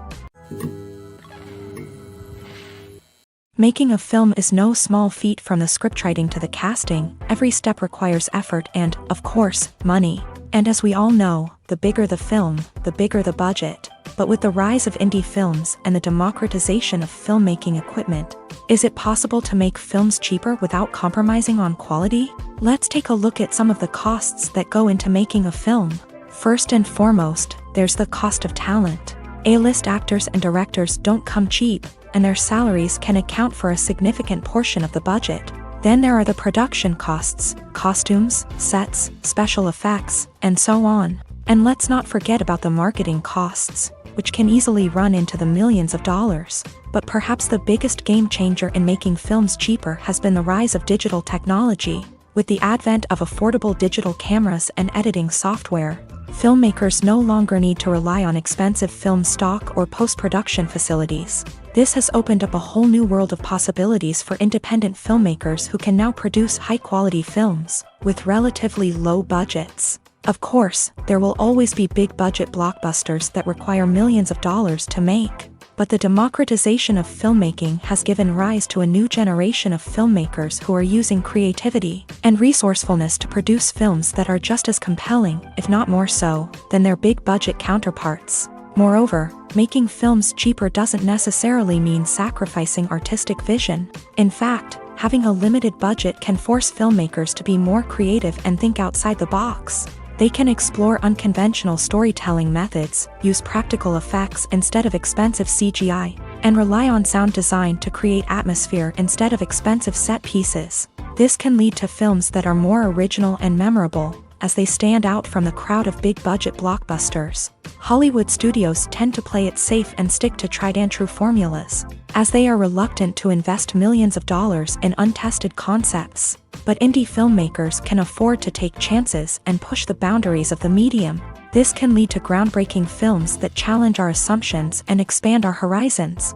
Making a film is no small feat. From the scriptwriting to the casting, every step requires effort and, of course, money. And as we all know, the bigger the film, the bigger the budget. But with the rise of indie films and the democratization of filmmaking equipment, is it possible to make films cheaper without compromising on quality? Let's take a look at some of the costs that go into making a film. First and foremost, there's the cost of talent. A-list actors and directors don't come cheap, and their salaries can account for a significant portion of the budget. Then there are the production costs, costumes, sets, special effects, and so on. And let's not forget about the marketing costs, which can easily run into the millions of dollars. But perhaps the biggest game changer in making films cheaper has been the rise of digital technology. With the advent of affordable digital cameras and editing software, filmmakers no longer need to rely on expensive film stock or post-production facilities. This has opened up a whole new world of possibilities for independent filmmakers who can now produce high-quality films with relatively low budgets. Of course, there will always be big-budget blockbusters that require millions of dollars to make. But the democratization of filmmaking has given rise to a new generation of filmmakers who are using creativity and resourcefulness to produce films that are just as compelling, if not more so, than their big-budget counterparts. Moreover, making films cheaper doesn't necessarily mean sacrificing artistic vision. In fact, having a limited budget can force filmmakers to be more creative and think outside the box. They can explore unconventional storytelling methods, use practical effects instead of expensive CGI, and rely on sound design to create atmosphere instead of expensive set pieces. This can lead to films that are more original and memorable, as they stand out from the crowd of big-budget blockbusters. Hollywood studios tend to play it safe and stick to tried-and-true formulas, as they are reluctant to invest millions of dollars in untested concepts. But indie filmmakers can afford to take chances and push the boundaries of the medium. This can lead to groundbreaking films that challenge our assumptions and expand our horizons.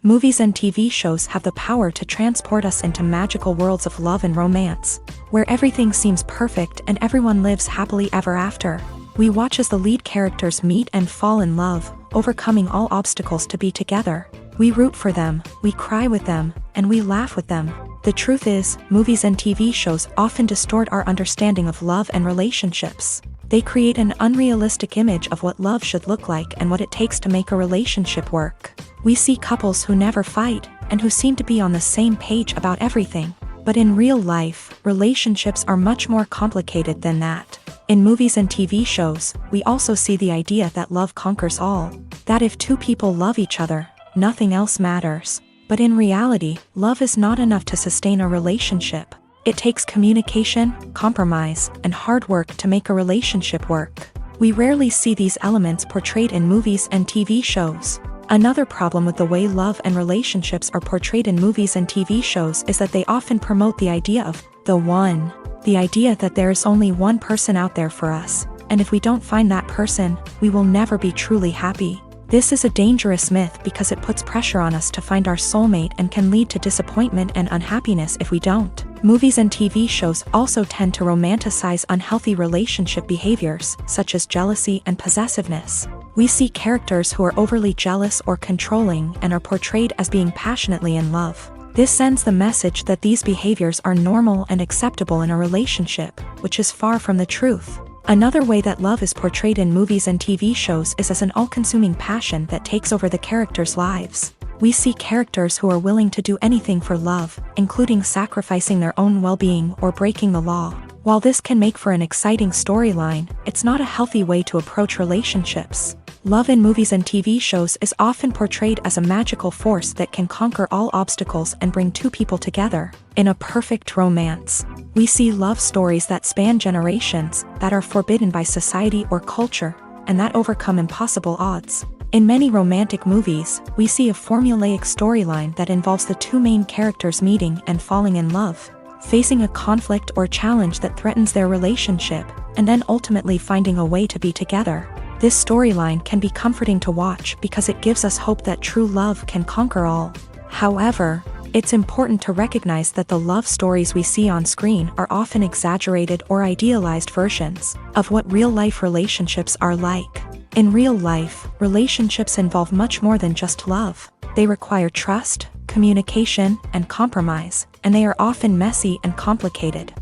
Movies and TV shows have the power to transport us into magical worlds of love and romance, where everything seems perfect and everyone lives happily ever after. We watch as the lead characters meet and fall in love, overcoming all obstacles to be together. We root for them, we cry with them, and we laugh with them. The truth is, movies and TV shows often distort our understanding of love and relationships. They create an unrealistic image of what love should look like and what it takes to make a relationship work. We see couples who never fight, and who seem to be on the same page about everything. But in real life, relationships are much more complicated than that. In movies and TV shows, we also see the idea that love conquers all. That if two people love each other, nothing else matters. But in reality, love is not enough to sustain a relationship. It takes communication, compromise, and hard work to make a relationship work. We rarely see these elements portrayed in movies and TV shows. Another problem with the way love and relationships are portrayed in movies and TV shows is that they often promote the idea of the one. The idea that there is only one person out there for us, and if we don't find that person, we will never be truly happy. This is a dangerous myth because it puts pressure on us to find our soulmate and can lead to disappointment and unhappiness if we don't. Movies and TV shows also tend to romanticize unhealthy relationship behaviors, such as jealousy and possessiveness. We see characters who are overly jealous or controlling and are portrayed as being passionately in love. This sends the message that these behaviors are normal and acceptable in a relationship, which is far from the truth. Another way that love is portrayed in movies and TV shows is as an all-consuming passion that takes over the characters' lives. We see characters who are willing to do anything for love, including sacrificing their own well-being or breaking the law. While this can make for an exciting storyline, it's not a healthy way to approach relationships. Love in movies and TV shows is often portrayed as a magical force that can conquer all obstacles and bring two people together in a perfect romance. We see love stories that span generations, that are forbidden by society or culture, and that overcome impossible odds. In many romantic movies, we see a formulaic storyline that involves the two main characters meeting and falling in love, facing a conflict or challenge that threatens their relationship, and then ultimately finding a way to be together. This storyline can be comforting to watch because it gives us hope that true love can conquer all. However, it's important to recognize that the love stories we see on screen are often exaggerated or idealized versions of what real-life relationships are like. In real life, relationships involve much more than just love. They require trust, communication, and compromise, and they are often messy and complicated.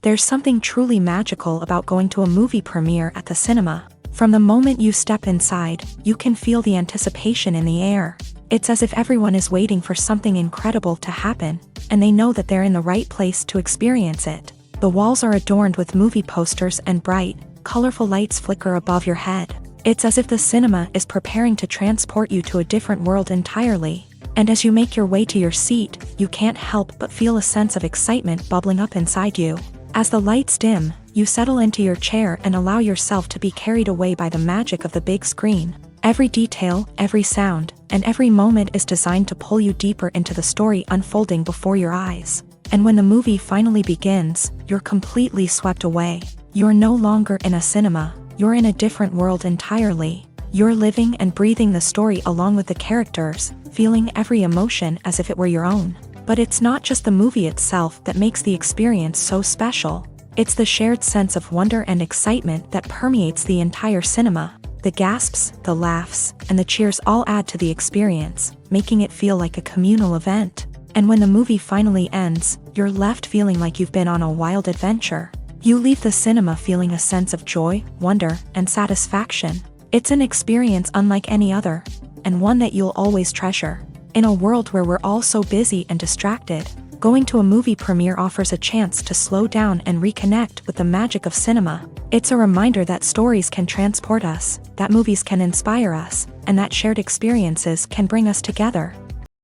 There's something truly magical about going to a movie premiere at the cinema. From the moment you step inside, you can feel the anticipation in the air. It's as if everyone is waiting for something incredible to happen, and they know that they're in the right place to experience it. The walls are adorned with movie posters and bright, colorful lights flicker above your head. It's as if the cinema is preparing to transport you to a different world entirely. And as you make your way to your seat, you can't help but feel a sense of excitement bubbling up inside you. As the lights dim, you settle into your chair and allow yourself to be carried away by the magic of the big screen. Every detail, every sound, and every moment is designed to pull you deeper into the story unfolding before your eyes. And when the movie finally begins, you're completely swept away. You're no longer in a cinema, you're in a different world entirely. You're living and breathing the story along with the characters, feeling every emotion as if it were your own. But it's not just the movie itself that makes the experience so special. It's the shared sense of wonder and excitement that permeates the entire cinema. The gasps, the laughs, and the cheers all add to the experience, making it feel like a communal event. And when the movie finally ends, you're left feeling like you've been on a wild adventure. You leave the cinema feeling a sense of joy, wonder, and satisfaction. It's an experience unlike any other, and one that you'll always treasure. In a world where we're all so busy and distracted, going to a movie premiere offers a chance to slow down and reconnect with the magic of cinema. It's a reminder that stories can transport us, that movies can inspire us, and that shared experiences can bring us together.